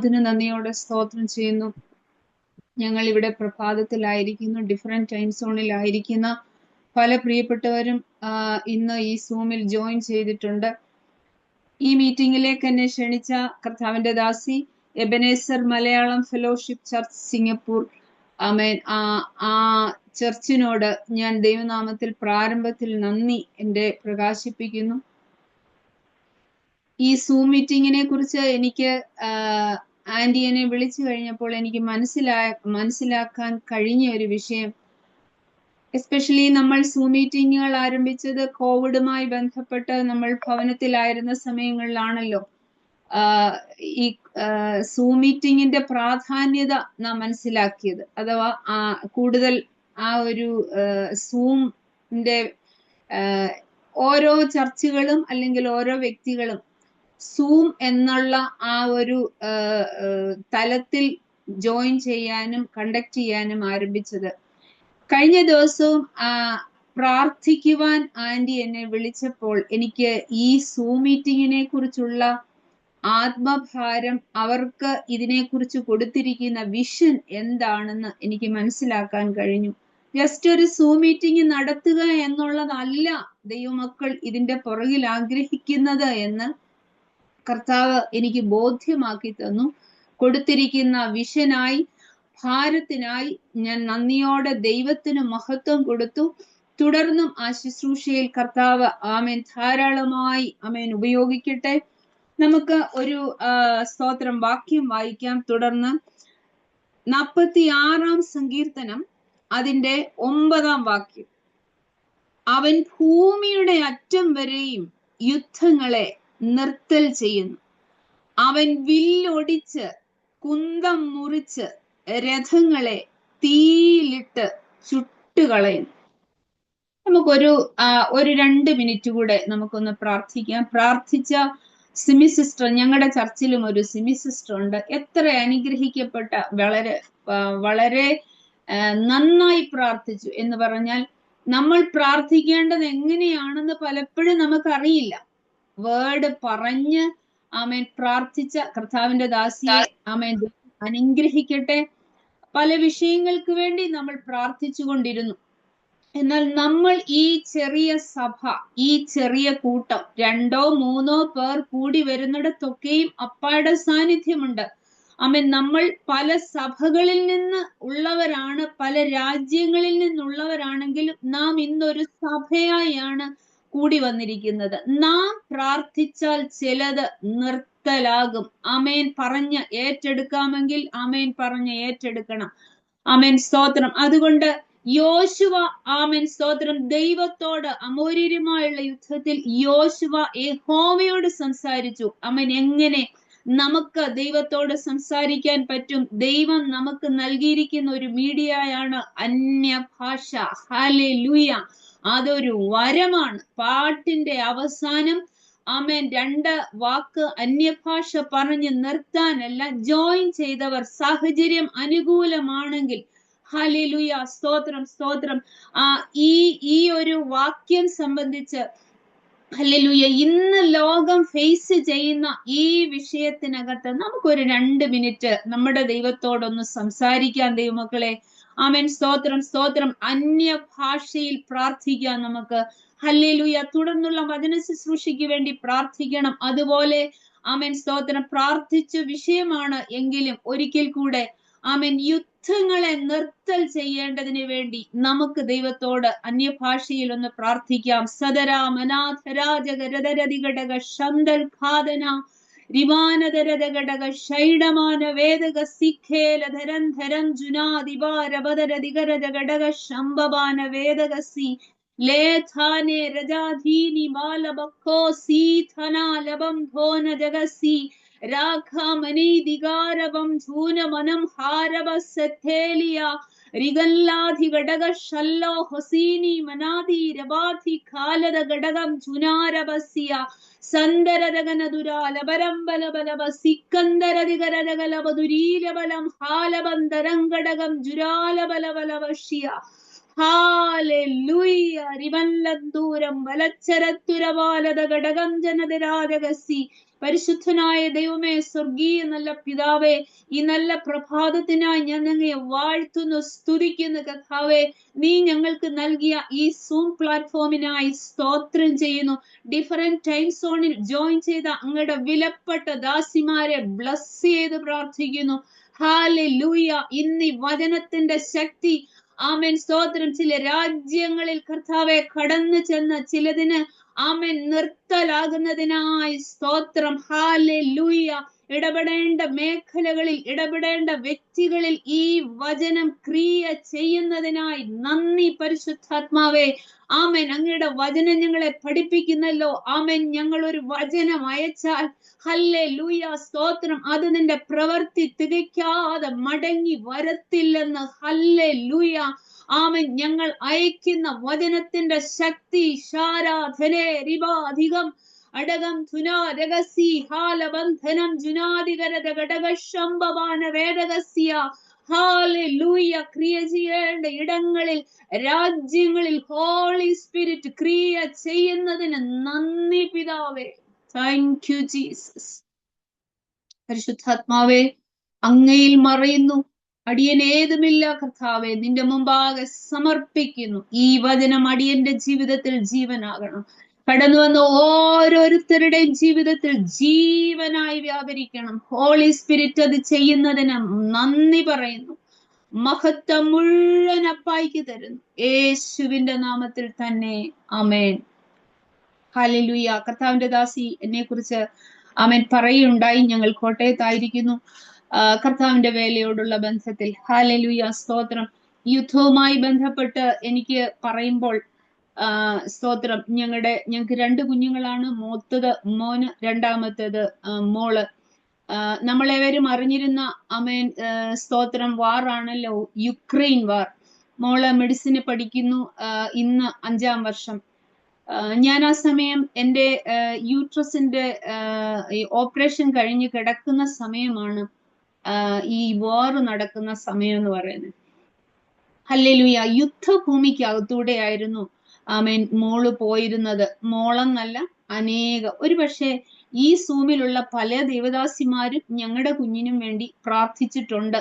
അതിന് നന്ദിയോടെ സ്തോത്രം ചെയ്യുന്നു. ഞങ്ങൾ ഇവിടെ പ്രഭാതത്തിലായിരിക്കുന്നു, ഡിഫറെന്റ് ടൈം സോണിലായിരിക്കുന്ന പല പ്രിയപ്പെട്ടവരും ഇന്ന് ഈ സൂമിൽ ജോയിൻ ചെയ്തിട്ടുണ്ട്. ഈ മീറ്റിംഗിലേക്ക് എന്നെ ക്ഷണിച്ച കർത്താവിന്റെ ദാസി Ebenezer Malayalam fellowship church Singapore, amen, ആ ചർച്ചിനോട് ഞാൻ ദൈവനാമത്തിൽ പ്രാരംഭത്തിൽ നന്ദി എൻ്റെ പ്രകാശിപ്പിക്കുന്നു. ഈ സൂം മീറ്റിങ്ങിനെ കുറിച്ച് എനിക്ക് ആന്റി എന്നെ വിളിച്ചു കഴിഞ്ഞപ്പോൾ എനിക്ക് മനസ്സിലാക്കാൻ കഴിഞ്ഞ ഒരു വിഷയം, എസ്പെഷ്യലി നമ്മൾ സൂം മീറ്റിങ്ങുകൾ ആരംഭിച്ചത് കോവിഡുമായി ബന്ധപ്പെട്ട് നമ്മൾ ഭവനത്തിലായിരുന്ന സമയങ്ങളിലാണല്ലോ. ഈ സൂം മീറ്റിങ്ങിന്റെ പ്രാധാന്യത നാം മനസ്സിലാക്കിയത്, അഥവാ കൂടുതൽ ആ ഒരു സൂമിന്റെ ഓരോ ചർച്ചുകളും അല്ലെങ്കിൽ ഓരോ വ്യക്തികളും സൂം എന്നുള്ള ആ ഒരു തലത്തിൽ ജോയിൻ ചെയ്യാനും കണ്ടക്ട് ചെയ്യാനും ആരംഭിച്ചത്. കഴിഞ്ഞ ദിവസവും പ്രാർത്ഥിക്കുവാൻ ആന്റി എന്നെ വിളിച്ചപ്പോൾ എനിക്ക് ഈ സൂം മീറ്റിങ്ങിനെ കുറിച്ചുള്ള ആത്മഭാരം, അവർക്ക് ഇതിനെക്കുറിച്ച് കൊടുത്തിരിക്കുന്ന വിഷൻ എന്താണെന്ന് എനിക്ക് മനസ്സിലാക്കാൻ കഴിഞ്ഞു. ജസ്റ്റ് ഒരു സൂം മീറ്റിംഗ് നടത്തുക എന്നുള്ളതല്ല ദൈവമക്കൾ ഇതിന്റെ പുറകിൽ ആഗ്രഹിക്കുന്നത് എന്ന് കർത്താവ് എനിക്ക് ബോധ്യമാക്കി തന്നു. കൊടുത്തിരിക്കുന്ന വിഷനായി, ഭാരത്തിനായി ഞാൻ നന്ദിയോടെ ദൈവത്തിന് മഹത്വം കൊടുത്തു. തുടർന്നും ആ ശുശ്രൂഷയിൽ കർത്താവ് ആമേൻ ധാരാളമായി ആമേൻ ഉപയോഗിക്കട്ടെ. നമുക്ക് ഒരു സ്തോത്രം വാക്യം വായിക്കാം. തുടർന്ന് 46 സങ്കീർത്തനം അതിന്റെ 9 വാക്യം. അവൻ ഭൂമിയുടെ അറ്റം വരെയും യുദ്ധങ്ങളെ നിർത്തൽ ചെയ്യുന്നു. അവൻ വില്ലൊടിച്ച് കുന്തം മുറിച്ച് രഥങ്ങളെ തീയിലിട്ട് ചുട്ടുകളയുന്നു. നമുക്കൊരു 2 മിനിറ്റ് കൂടെ നമുക്കൊന്ന് പ്രാർത്ഥിക്കാം. പ്രാർത്ഥിച്ച സിമി സിസ്റ്റർ, ഞങ്ങളുടെ ചർച്ചിലും ഒരു സിമി സിസ്റ്റർ ഉണ്ട്. എത്ര അനുഗ്രഹിക്കപ്പെട്ട, വളരെ നന്നായി പ്രാർത്ഥിച്ചു എന്ന് പറഞ്ഞാൽ, നമ്മൾ പ്രാർത്ഥിക്കേണ്ടത് എങ്ങനെയാണെന്ന് പലപ്പോഴും നമുക്കറിയില്ല. വേർഡ് പറഞ്ഞ് ആമേൻ പ്രാർത്ഥിച്ച കർത്താവിന്റെ ദാസിയെ ആമേൻ അനുഗ്രഹിക്കട്ടെ. പല വിഷയങ്ങൾക്ക് വേണ്ടി നമ്മൾ പ്രാർത്ഥിച്ചു കൊണ്ടിരുന്നു. എന്നാൽ നമ്മൾ ഈ ചെറിയ സഭ, ഈ ചെറിയ കൂട്ടം, 2 3 പേർ കൂടി വരുന്നിടത്തൊക്കെയും അപ്പായുടെ സാന്നിധ്യമുണ്ട്. ആമേൻ. നമ്മൾ പല സഭകളിൽ നിന്ന് ഉള്ളവരാണ്, പല രാജ്യങ്ങളിൽ നിന്നുള്ളവരാണെങ്കിലും നാം ഇന്നൊരു സഭയായാണ് കൂടി വന്നിരിക്കുന്നത്. നാം പ്രാർത്ഥിച്ചാൽ ചിലത് നിർത്തലാകും. ആമേൻ പറഞ്ഞ് ഏറ്റെടുക്കാമെങ്കിൽ ആമേൻ പറഞ്ഞ് ഏറ്റെടുക്കണം. ആമേൻ സ്തോത്രം. അതുകൊണ്ട് യോശുവ ആമേൻ സ്തോത്രം ദൈവത്തോട് അമോര്യരുമായുള്ള യുദ്ധത്തിൽ യോശുവ യഹോവയോട് സംസാരിച്ചു. ആമേൻ. എങ്ങനെ നമുക്ക് ദൈവത്തോട് സംസാരിക്കാൻ പറ്റും? ദൈവം നമുക്ക് നൽകിയിരിക്കുന്ന ഒരു മീഡിയയാണ് അന്യഭാഷ. ഹല്ലേലൂയ. അതൊരു വരമാണ്. പാട്ടിന്റെ അവസാനം ആമേൻ 2 വാക്ക് അന്യഭാഷ പറഞ്ഞ് നിർത്താനല്ല, ജോയിൻ ചെയ്തവർ സാഹചര്യം അനുകൂലമാണെങ്കിൽ ഹല്ലേലൂയ സ്തോത്രം സ്തോത്രം. ഈ ഒരു വാക്യം സംബന്ധിച്ച് ഹല്ലേലൂയ ഇന്ന് ലോകം ഫേസ് ചെയ്യുന്ന ഈ വിഷയത്തിനകത്ത് നമുക്കൊരു 2 മിനിറ്റ് നമ്മുടെ ദൈവത്തോടൊന്ന് സംസാരിക്കാം ദൈവമക്കളെ. ആമേൻ സ്തോത്രം സ്തോത്രം. അന്യഭാഷയിൽ പ്രാർത്ഥിക്കാം നമുക്ക്. ഹല്ലേലൂയ. തുടർന്നുള്ള വചന ശുശ്രൂഷയ്ക്ക് വേണ്ടി പ്രാർത്ഥിക്കണം. അതുപോലെ ആമേൻ സ്തോത്രം പ്രാർത്ഥിച്ച വിഷയമാണ് എങ്കിലും ഒരിക്കൽ കൂടെ ആമേൻ യുദ്ധങ്ങളെ നിർത്തൽ ചെയ്യേണ്ടതിന് വേണ്ടി നമുക്ക് ദൈവത്തോട് അന്യഭാഷയിൽ ഒന്ന് പ്രാർത്ഥിക്കാം. സദരാമനാഥരാജകരദരതിഘടക ശന്തൽ ഖാദന രിവാനദരദഘടക ഷൈഡമാന വേദക സിഖേലധരൻ ധരം ജുനാദിവാരബദരദിഗരദഘടക ശംബബാന വേദകസി ലേഥാനെ രജാധീനി ബാലബക്കോ സീഥനാലബം ധോന ജഗസി രാഘമനീതികാരവം ധൂനമനം ഹാരവസത്തേലിയ രിഗല്ലാധി ഘടക ഷല്ലോ ഹൊസീനി മനാദി രബാധി ഖാലദ ഘടകം ജുനാരവസ്യ സന്ദരദഗനദുരാലബരംബലബലവ സിക്കന്ദരദിഗരദഗലവദുരീലബലം ഹാലബന്ധരംഘടകം ജുരാലബലബലവശ്യ. ഹാലൂയ. റിവല്ലന്തൂരം വലച്ചരത്തുരവാലത ഘടകം ജനതരാജകസി പരിശുദ്ധനായ ദൈവമേ, സ്വർഗീയ നല്ല പിതാവേ, ഈ നല്ല പ്രഭാതത്തിനായി ഞാൻ അങ്ങയെ വാഴ്ത്തുന്നു, സ്തുതിക്കുന്നു കർത്താവേ. നീ ഞങ്ങൾക്ക് നൽകിയ ഈ സൂം പ്ലാറ്റ്ഫോമിനായി സ്തോത്രം ചെയ്യുന്നു. ഡിഫറെന്റ് ടൈം സോണിൽ ജോയിൻ ചെയ്ത അങ്ങയുടെ വിലപ്പെട്ട ദാസിമാരെ ബ്ലസ് ചെയ്ത് പ്രാർത്ഥിക്കുന്നു. ഹല്ലേലൂയ. ഇന്ന് ഈ വചനത്തിന്റെ ശക്തി, ആമേൻ, സ്തോത്രം, ചില രാജ്യങ്ങളിൽ കർത്താവെ കടന്നു ചെന്ന് ചിലതിന് ആമേൻ നിർത്തലാകുന്നതിനായി സ്തോത്രം. ഹല്ലേലൂയ. ഇടപെടേണ്ട മേഖലകളിൽ, ഇടപെടേണ്ട വ്യക്തികളിൽ ഈ വചനം ക്രിയ ചെയ്യുന്നതിനായി നന്ദി പരിശുദ്ധാത്മാവേ. ആമേൻ. അങ്ങയുടെ വചനം ഞങ്ങളെ പഠിപ്പിക്കുന്നല്ലോ. ആമേൻ. ഞങ്ങൾ ഒരു വചനം അയച്ചാൽ ഹല്ലേലൂയ, സ്തോത്രം, അത് നിന്റെ പ്രവൃത്തി തികയ്ക്കാതെ മടങ്ങി വരത്തില്ലെന്ന്. ഹല്ലേലൂയ. ആമേൻ. ഞങ്ങൾ അയക്കുന്ന വചനത്തിന്റെ ശക്തി ശാരാധനേ റിബാധികം അടകം ധുനാ രഹസി ഹാലബന്ധനം ജുനാദികരത ഘടകശംഭവാന വേദകസ്യ. ഹല്ലേലൂയ. ക്രിയ ചെയ്യേണ്ട ഇടങ്ങളിൽ, രാജ്യങ്ങളിൽ ഹോളി സ്പിരിറ്റ് ക്രിയ ചെയ്യുന്നതിന് നന്ദി പിതാവേ. Thank you Jesus. പരിശുദ്ധാത്മാവേ, അങ്ങയിൽ മറയുന്നു, അടിയനേതുമില്ല കർത്താവേ, നിന്റെ മുമ്പാകെ സമർപ്പിക്കുന്നു. ഈ വചനം അടിയന്റെ ജീവിതത്തിൽ ജീവനാകണം. കടന്നു വന്ന ഓരോരുത്തരുടെയും ജീവിതത്തിൽ ജീവനായി വ്യാപരിക്കണം. ഹോളി സ്പിരിറ്റ് അത് ചെയ്യുന്നതിന് നന്ദി പറയുന്നു. മഹത്വം മുഴുവൻ അപ്പായിക്ക് തരുന്നു, യേശുവിന്റെ നാമത്തിൽ തന്നെ. ആമേൻ. ഹല്ലേലൂയ. കർത്താവിന്റെ ദാസി എന്നെ കുറിച്ച് ആമേൻ പറയുണ്ടായി. ഞങ്ങൾ കോട്ടയത്തായിരിക്കുന്നു, കർത്താവിന്റെ വേലയോടുള്ള ബന്ധത്തിൽ. ഹല്ലേലൂയ, സ്തോത്രം. യുദ്ധവുമായി ബന്ധപ്പെട്ട് എനിക്ക് പറയുമ്പോൾ സ്തോത്രം, ഞങ്ങൾക്ക് 2 കുഞ്ഞുങ്ങളാണ്. മൂത്തത് മോന്, രണ്ടാമത്തേത് മോള്. നമ്മളേവരും അറിഞ്ഞിരുന്ന ആമേൻ, സ്തോത്രം, വാറാണല്ലോ, യുക്രൈൻ വാർ. മോള് മെഡിസിന് പഠിക്കുന്നു, ഇന്ന് 5ാം വർഷം. ഞാൻ ആ സമയം എൻ്റെ യൂട്രസിന്റെ ഓപ്പറേഷൻ കഴിഞ്ഞ് കിടക്കുന്ന സമയമാണ് ഈ വാർ നടക്കുന്ന സമയം എന്ന് പറയുന്നത്. ഹല്ലേലൂയ. യുദ്ധഭൂമിക്കകത്തൂടെയായിരുന്നു ആമേൻ മോള് പോയിരുന്നത്. മോളെന്നല്ല, ഒരു പക്ഷേ ഈ സൂമിലുള്ള പല ദേവദാസിമാരും ഞങ്ങളുടെ കുഞ്ഞിനും വേണ്ടി പ്രാർത്ഥിച്ചിട്ടുണ്ട്.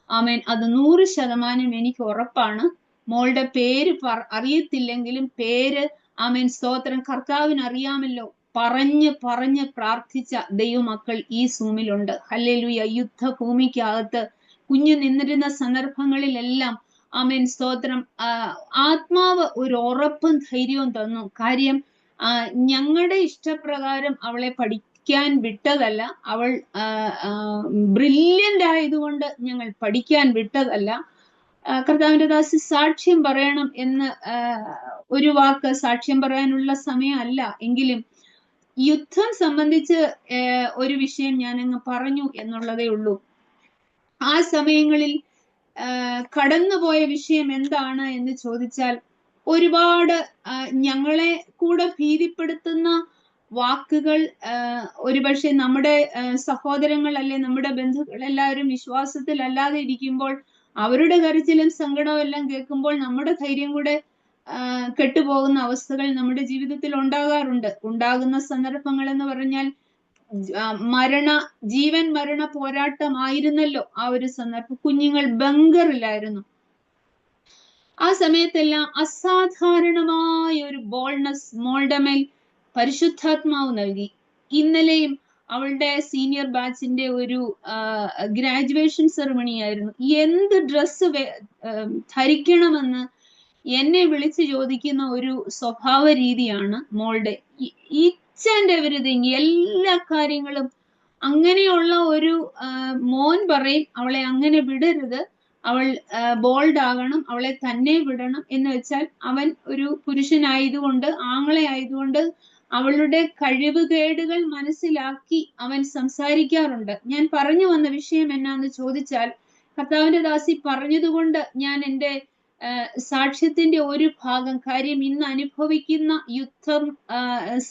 ആമേൻ. അത് 100% എനിക്ക് ഉറപ്പാണ്. മോളുടെ പേര് അറിയത്തില്ലെങ്കിലും പേര്, ആമേൻ, സ്തോത്രം, കർത്താവിന് അറിയാമല്ലോ, പറഞ്ഞ് പ്രാർത്ഥിച്ച ദൈവമക്കൾ ഈ സൂമിലുണ്ട്. ഹല്ലേലൂയ. യുദ്ധഭൂമിക്കകത്ത് കുഞ്ഞു നിന്നിരുന്ന സന്ദർഭങ്ങളിലെല്ലാം ആമേൻ, സ്തോത്രം, ആത്മാവ് ഒരു ഉറപ്പും ധൈര്യവും തന്നു. കാര്യം ഞങ്ങളുടെ ഇഷ്ടപ്രകാരം അവളെ പഠിക്കാൻ വിട്ടതല്ല, അവൾ ബ്രില്യന്റ് ആയതുകൊണ്ട് ഞങ്ങൾ പഠിക്കാൻ വിട്ടതല്ല. കർത്താവിന്റെ ദാസി സാക്ഷ്യം പറയണം എന്ന് ഒരു വാക്ക് സാക്ഷ്യം പറയാനുള്ള സമയമല്ല, എങ്കിലും യുദ്ധം സംബന്ധിച്ച് ഒരു വിഷയം ഞാൻ അങ്ങ് പറഞ്ഞു എന്നുള്ളതേ ഉള്ളൂ. ആ സമയങ്ങളിൽ കടന്നുപോയ വിഷയം എന്താണ് എന്ന് ചോദിച്ചാൽ, ഒരുപാട് ഞങ്ങളെ കൂടെ ഭീതിപ്പെടുത്തുന്ന വാക്കുകൾ, ഒരുപക്ഷെ നമ്മുടെ സഹോദരങ്ങൾ അല്ലെ നമ്മുടെ ബന്ധുക്കൾ എല്ലാവരും വിശ്വാസത്തിൽ അല്ലാതെ ഇരിക്കുമ്പോൾ അവരുടെ കരച്ചിലും സങ്കടവും എല്ലാം കേൾക്കുമ്പോൾ നമ്മുടെ ധൈര്യം കൂടെ കെട്ടുപോകുന്ന അവസ്ഥകൾ നമ്മുടെ ജീവിതത്തിൽ ഉണ്ടാകുന്ന സന്ദർഭങ്ങൾ എന്ന് പറഞ്ഞാൽ ജീവൻ മരണ പോരാട്ടമായിരുന്നല്ലോ ആ ഒരു സന്ദർഭം. കുഞ്ഞുങ്ങൾ ബങ്കറിലായിരുന്നു. ആ സമയത്തെല്ലാം അസാധാരണമായ ഒരു ബോൾഡ്നെസ് മോളുടെ മേൽ പരിശുദ്ധാത്മാവ് നൽകി. ഇന്നലെയും അവളുടെ സീനിയർ ബാച്ചിന്റെ ഒരു ഗ്രാജുവേഷൻ സെറമണി ആയിരുന്നു. എന്ത് ഡ്രസ്സ് ധരിക്കണമെന്ന് എന്നെ വിളിച്ച് ചോദിക്കുന്ന ഒരു സ്വഭാവ രീതിയാണ് മോളുടെ. ഈച്ച് ആൻഡ് എവരിതിങ്, എല്ലാ കാര്യങ്ങളും. അങ്ങനെയുള്ള ഒരു മോൻ പറയും, അവളെ അങ്ങനെ വിടരുത്, അവൾ ബോൾഡ് ആകണം, അവളെ തന്നെ വിടണം എന്ന് വെച്ചാൽ അവൻ ഒരു പുരുഷനായതുകൊണ്ട്, ആങ്ങളെ ആയതുകൊണ്ട് അവളുടെ കഴിവുകേടുകൾ മനസ്സിലാക്കി അവൻ സംസാരിക്കാറുണ്ട്. ഞാൻ പറഞ്ഞു വന്ന വിഷയം എന്നാന്ന് ചോദിച്ചാൽ, കർത്താവിന്റെ ദാസി പറഞ്ഞതുകൊണ്ട് ഞാൻ എൻ്റെ സാക്ഷ്യത്തിന്റെ ഒരു ഭാഗം, കാര്യം ഇന്ന് അനുഭവിക്കുന്ന യുദ്ധം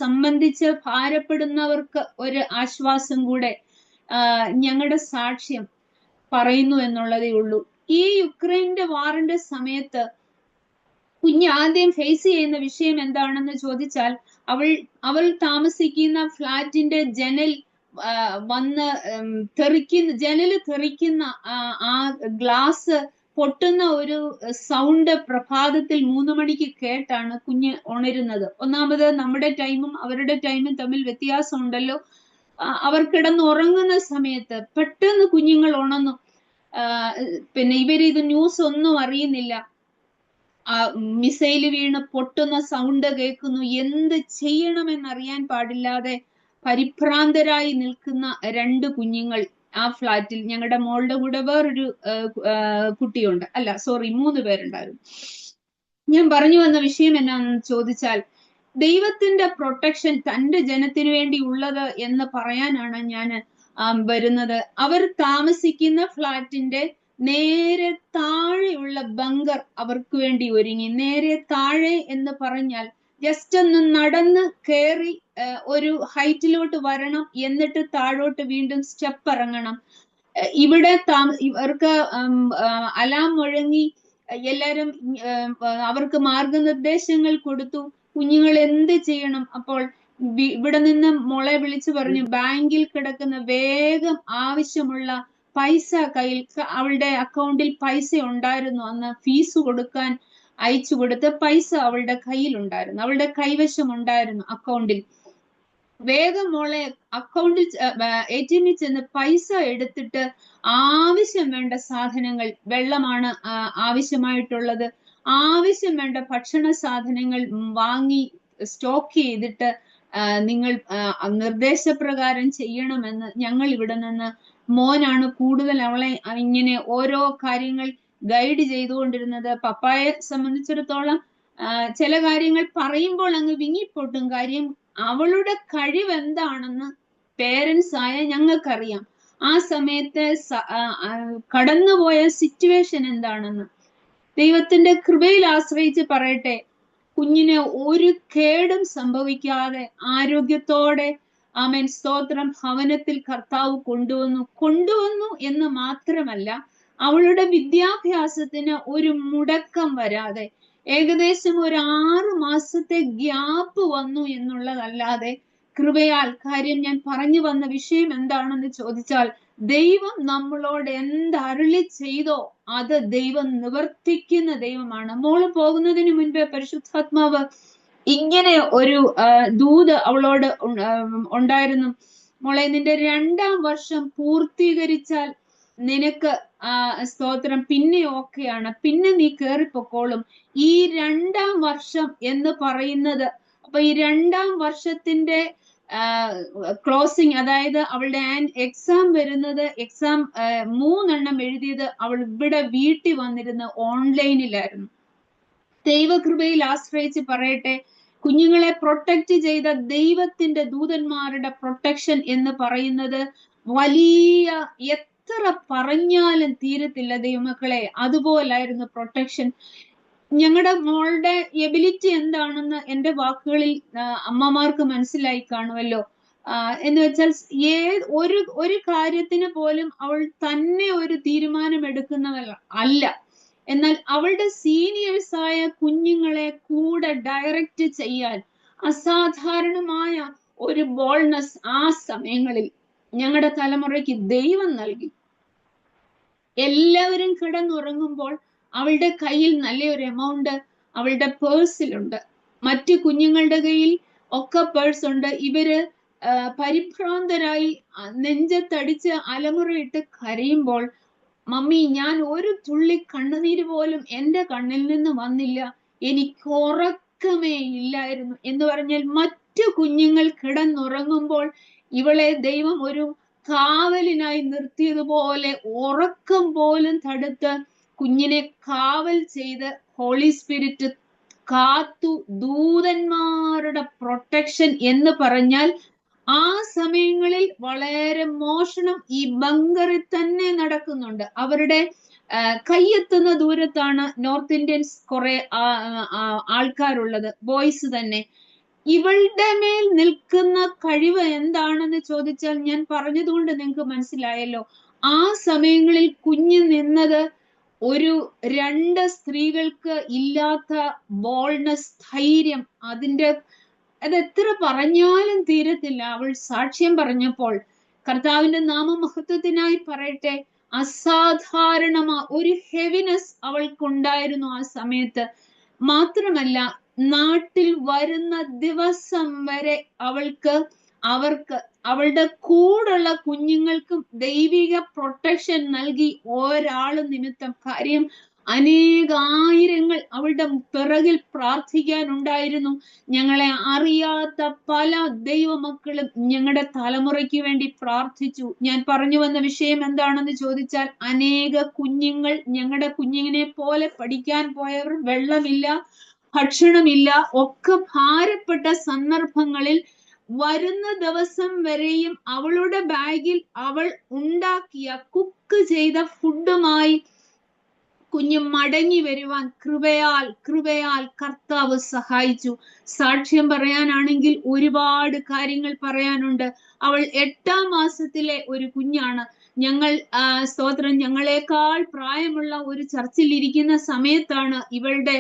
സംബന്ധിച്ച് ഭാരപ്പെടുന്നവർക്ക് ഒരു ആശ്വാസം കൂടെ ഞങ്ങളുടെ സാക്ഷ്യം പറയുന്നു എന്നുള്ളതേ ഉള്ളൂ. ഈ യുക്രൈന്റെ വാറിന്റെ സമയത്ത് കുഞ്ഞ് ആദ്യം ഫേസ് ചെയ്യുന്ന വിഷയം എന്താണെന്ന് ചോദിച്ചാൽ, അവൾ താമസിക്കുന്ന ഫ്ലാറ്റിന്റെ ജനൽ വന്ന് തെറിക്കുന്ന, ജനല് തെറിക്കുന്ന ആ ഗ്ലാസ് പൊട്ടുന്ന ഒരു സൗണ്ട് പ്രഭാതത്തിൽ 3 മണിക്ക് കേട്ടാണ് കുഞ്ഞ് ഉണരുന്നത്. ഒന്നാമത് നമ്മുടെ ടൈമും അവരുടെ ടൈമും തമ്മിൽ വ്യത്യാസം ഉണ്ടല്ലോ. അവർ കിടന്നുറങ്ങുന്ന സമയത്ത് പെട്ടെന്ന് കുഞ്ഞുങ്ങൾ ഉണർന്നു. പിന്നെ ഇവരിത് ന്യൂസ് ഒന്നും അറിയുന്നില്ല. മിസൈല് വീണ് പൊട്ടുന്ന സൗണ്ട് കേൾക്കുന്നു. എന്ത് ചെയ്യണമെന്നറിയാൻ പാടില്ലാതെ പരിഭ്രാന്തരായി നിൽക്കുന്ന 2 കുഞ്ഞുങ്ങൾ ആ ഫ്ലാറ്റിൽ. ഞങ്ങളുടെ മോളുടെ കൂടെ വേറൊരു കുട്ടിയുണ്ട്, അല്ല സോറി 3 പേരുണ്ടായിരുന്നു. ഞാൻ പറഞ്ഞു വന്ന വിഷയം എന്നാന്ന് ചോദിച്ചാൽ, ദൈവത്തിന്റെ പ്രൊട്ടക്ഷൻ തന്റെ ജനത്തിനു വേണ്ടി ഉള്ളത് എന്ന് പറയാനാണ് ഞാൻ വരുന്നത്. അവർ താമസിക്കുന്ന ഫ്ലാറ്റിന്റെ നേരെ താഴെയുള്ള ബങ്കർ അവർക്ക് വേണ്ടി ഒരുങ്ങി. നേരെ താഴെ എന്ന് പറഞ്ഞാൽ ജസ്റ്റ് ഒന്ന് നടന്ന് കയറി ഒരു ഹൈറ്റിലോട്ട് വരണം, എന്നിട്ട് താഴോട്ട് വീണ്ടും സ്റ്റെപ്പ് ഇറങ്ങണം. ഇവിടെ ഇവർക്ക് അലാം മുഴങ്ങി, എല്ലാരും അവർക്ക് മാർഗനിർദ്ദേശങ്ങൾ കൊടുത്തു, കുഞ്ഞുങ്ങൾ എന്ത് ചെയ്യണം. അപ്പോൾ ഇവിടെ നിന്ന് മോളെ വിളിച്ചു പറഞ്ഞു, ബാങ്കിൽ കിടക്കുന്ന വേഗം ആവശ്യമുള്ള പൈസ കയ്യിൽ, അവളുടെ അക്കൗണ്ടിൽ പൈസ ഉണ്ടായിരുന്നു. അന്ന് ഫീസ് കൊടുക്കാൻ അയച്ചു കൊടുത്ത പൈസ അവളുടെ കയ്യിൽ ഉണ്ടായിരുന്നു, അവളുടെ കൈവശം ഉണ്ടായിരുന്നു അക്കൗണ്ടിൽ. വേഗം മോളെ അക്കൗണ്ടിൽ ATM ചെന്ന് പൈസ എടുത്തിട്ട് ആവശ്യം വേണ്ട സാധനങ്ങൾ, വെള്ളമാണ് ആവശ്യമായിട്ടുള്ളത്, ആവശ്യം വേണ്ട ഭക്ഷണ സാധനങ്ങൾ വാങ്ങി സ്റ്റോക്ക് ചെയ്തിട്ട് നിങ്ങൾ നിർദ്ദേശപ്രകാരം ചെയ്യണമെന്ന് ഞങ്ങൾ ഇവിടെ നിന്ന്. മോനാണ് കൂടുതൽ അവളെ ഇങ്ങനെ ഓരോ കാര്യങ്ങൾ ഗൈഡ് ചെയ്തുകൊണ്ടിരുന്നത്. പപ്പായെ സംബന്ധിച്ചിടത്തോളം ചില കാര്യങ്ങൾ പറയുമ്പോൾ അങ്ങ് വിങ്ങിപ്പൊട്ടും. കാര്യം അവളുടെ കഴിവ് എന്താണെന്ന് പേരൻസ് ആയ ഞങ്ങൾക്കറിയാം. ആ സമയത്ത് കടന്നുപോയ സിറ്റുവേഷൻ എന്താണെന്ന്. ദൈവത്തിന്റെ കൃപയിൽ ആശ്രയിച്ച് പറയട്ടെ, കുഞ്ഞിന് ഒരു കേടും സംഭവിക്കാതെ ആരോഗ്യത്തോടെ, ആമേൻ സ്തോത്രം, ഭവനത്തിൽ കർത്താവ് കൊണ്ടുവന്നു എന്ന് മാത്രമല്ല, അവളുടെ വിദ്യാഭ്യാസത്തിന് ഒരു മുടക്കം വരാതെ, ഏകദേശം ഒരു 6 മാസത്തെ ഗ്യാപ്പ് വന്നു എന്നുള്ളതല്ലാതെ കൃപയാൽ. കാര്യം ഞാൻ പറഞ്ഞു വന്ന വിഷയം എന്താണെന്ന് ചോദിച്ചാൽ, ദൈവം നമ്മളോട് എന്തരുളി ചെയ്തോ അത് ദൈവം നിവർത്തിക്കുന്ന ദൈവമാണ്. മോള് പോകുന്നതിന് മുൻപേ പരിശുദ്ധാത്മാവ് ഇങ്ങനെ ഒരു ദൂത് അവളോട് ഉണ്ടായിരുന്നു. മോളെ, നിന്റെ 2ാം വർഷം പൂർത്തീകരിച്ചാൽ നിനക്ക് സ്തോത്രം പിന്നെ ഓക്കെയാണ്, പിന്നെ നീ കേറിപ്പോക്കോളും. ഈ 2ാം വർഷം എന്ന് പറയുന്നത്, അപ്പൊ ഈ 2ാം വർഷത്തിന്റെ ക്ലോസിങ്, അതായത് അവളുടെ എക്സാം വരുന്നത്, എക്സാം 3 എണ്ണം എഴുതിയത് അവൾ ഇവിടെ വീട്ടിൽ വന്നിരുന്ന് ഓൺലൈനിലായിരുന്നു. ദൈവകൃപയിൽ ആശ്രയിച്ച് പറയട്ടെ, കുഞ്ഞുങ്ങളെ പ്രൊട്ടക്ട് ചെയ്ത ദൈവത്തിന്റെ ദൂതന്മാരുടെ പ്രൊട്ടക്ഷൻ എന്ന് പറയുന്നത് വലിയ, എത്ര പറഞ്ഞാലും തീരത്തില്ല ദൈവമക്കളെ. അതുപോലായിരുന്നു പ്രൊട്ടക്ഷൻ. ഞങ്ങളുടെ മോളുടെ എബിലിറ്റി എന്താണെന്ന് എന്റെ വാക്കുകളിൽ അമ്മമാർക്ക് മനസ്സിലായി കാണുമല്ലോ. എന്ന് വെച്ചാൽ ഒരു കാര്യത്തിന് പോലും അവൾ തന്നെ ഒരു തീരുമാനം എടുക്കുന്നവർ അല്ല. എന്നാൽ അവളുടെ സീനിയേഴ്സായ കുഞ്ഞുങ്ങളെ കൂടെ ഡയറക്റ്റ് ചെയ്യാൻ അസാധാരണമായ ഒരു ബോൾഡ്നെസ് ആ സമയങ്ങളിൽ ഞങ്ങളുടെ തലമുറയ്ക്ക് ദൈവം നൽകി. എല്ലാവരും കിടന്നുറങ്ങുമ്പോൾ അവളുടെ കയ്യിൽ നല്ലൊരു എമൗണ്ട് അവളുടെ പേഴ്സിലുണ്ട്. മറ്റു കുഞ്ഞുങ്ങളുടെ കയ്യിൽ ഒക്കെ പേഴ്സ് ഉണ്ട്. ഇവര് പരിഭ്രാന്തരായി നെഞ്ചത്തടിച്ച് അലമുറയിട്ട് കരയുമ്പോൾ, മമ്മി, ഞാൻ ഒരു തുള്ളി കണ്ണുനീര് പോലും എന്റെ കണ്ണിൽ നിന്ന് വന്നില്ല, എനിക്ക് ഉറക്കമേ ഇല്ലായിരുന്നു എന്ന് പറഞ്ഞാൽ, മറ്റു കുഞ്ഞുങ്ങൾ കിടന്നുറങ്ങുമ്പോൾ ഇവളെ ദൈവം ഒരു കാവലിനായി നിർത്തിയതുപോലെ ഉറക്കം പോലും തടുത്ത് കുഞ്ഞിനെ കാവൽ ചെയ്ത് ഹോളി സ്പിരിറ്റ് കാത്തു. ദൂതന്മാരുടെ പ്രൊട്ടക്ഷൻ എന്ന് പറഞ്ഞാൽ, ആ സമയങ്ങളിൽ വളരെ മോഷണം ഈ ബങ്കറിൽ തന്നെ നടക്കുന്നുണ്ട്. അവരുടെ കയ്യെത്തുന്ന ദൂരത്താണ് നോർത്ത് ഇന്ത്യൻസ് കുറെ ആൾക്കാരുള്ളത്, ബോയ്സ് തന്നെ. ഇവളുടെ മേൽ നിൽക്കുന്ന കഴിവ് എന്താണെന്ന് ചോദിച്ചാൽ, ഞാൻ പറഞ്ഞതുകൊണ്ട് നിങ്ങൾക്ക് മനസ്സിലായല്ലോ. ആ സമയങ്ങളിൽ കുഞ്ഞ് നിന്നത് ഒരു 2 സ്ത്രീകൾക്ക് ഇല്ലാത്ത ബോൾഡ്നെസ്, ധൈര്യം. അത് എത്ര പറഞ്ഞാലും തീരത്തില്ല. അവൾ സാക്ഷ്യം പറഞ്ഞപ്പോൾ കർത്താവിന്റെ നാമമഹത്വത്തിനായി പറയട്ടെ, അസാധാരണമാ ഒരു ഹെവിനെസ് അവൾക്കുണ്ടായിരുന്നു ആ സമയത്ത്. മാത്രമല്ല, നാട്ടിൽ വരുന്ന ദിവസം വരെ അവർക്ക് അവളുടെ കൂടെയുള്ള കുഞ്ഞുങ്ങൾക്കും ദൈവിക പ്രൊട്ടക്ഷൻ നൽകി ഒരാള് നിമിത്തം. കാര്യം, അനേകായിരങ്ങൾ അവളുടെ പിറകിൽ പ്രാർത്ഥിക്കാനുണ്ടായിരുന്നു. ഞങ്ങളെ അറിയാത്ത പല ദൈവമക്കളും ഞങ്ങളുടെ തലമുറയ്ക്ക് വേണ്ടി പ്രാർത്ഥിച്ചു. ഞാൻ പറഞ്ഞു വന്ന വിഷയം എന്താണെന്ന് ചോദിച്ചാൽ, അനേക കുഞ്ഞുങ്ങൾ ഞങ്ങളുടെ കുഞ്ഞിനെ പോലെ പഠിക്കാൻ പോയവർ, വെള്ളമില്ല, ഭക്ഷണമില്ല, ഒക്കെ ഭാരപ്പെട്ട സന്ദർഭങ്ങളിൽ വരുന്ന ദിവസം വരെയും അവളുടെ ബാഗിൽ അവൾ ഉണ്ടാക്കിയ കുക്ക് ചെയ്ത ഫുഡുമായി കുഞ്ഞ് മടങ്ങി വരുവാൻ കൃപയാൽ കർത്താവ് സഹായിച്ചു. സാക്ഷ്യം പറയാനാണെങ്കിൽ ഒരുപാട് കാര്യങ്ങൾ പറയാനുണ്ട്. അവൾ 8ാം മാസത്തിലെ ഒരു കുഞ്ഞാണ്. സ്തോത്രം, ഞങ്ങളെക്കാൾ പ്രായമുള്ള ഒരു ചർച്ചിൽ ഇരിക്കുന്ന സമയത്താണ് ഇവളുടെ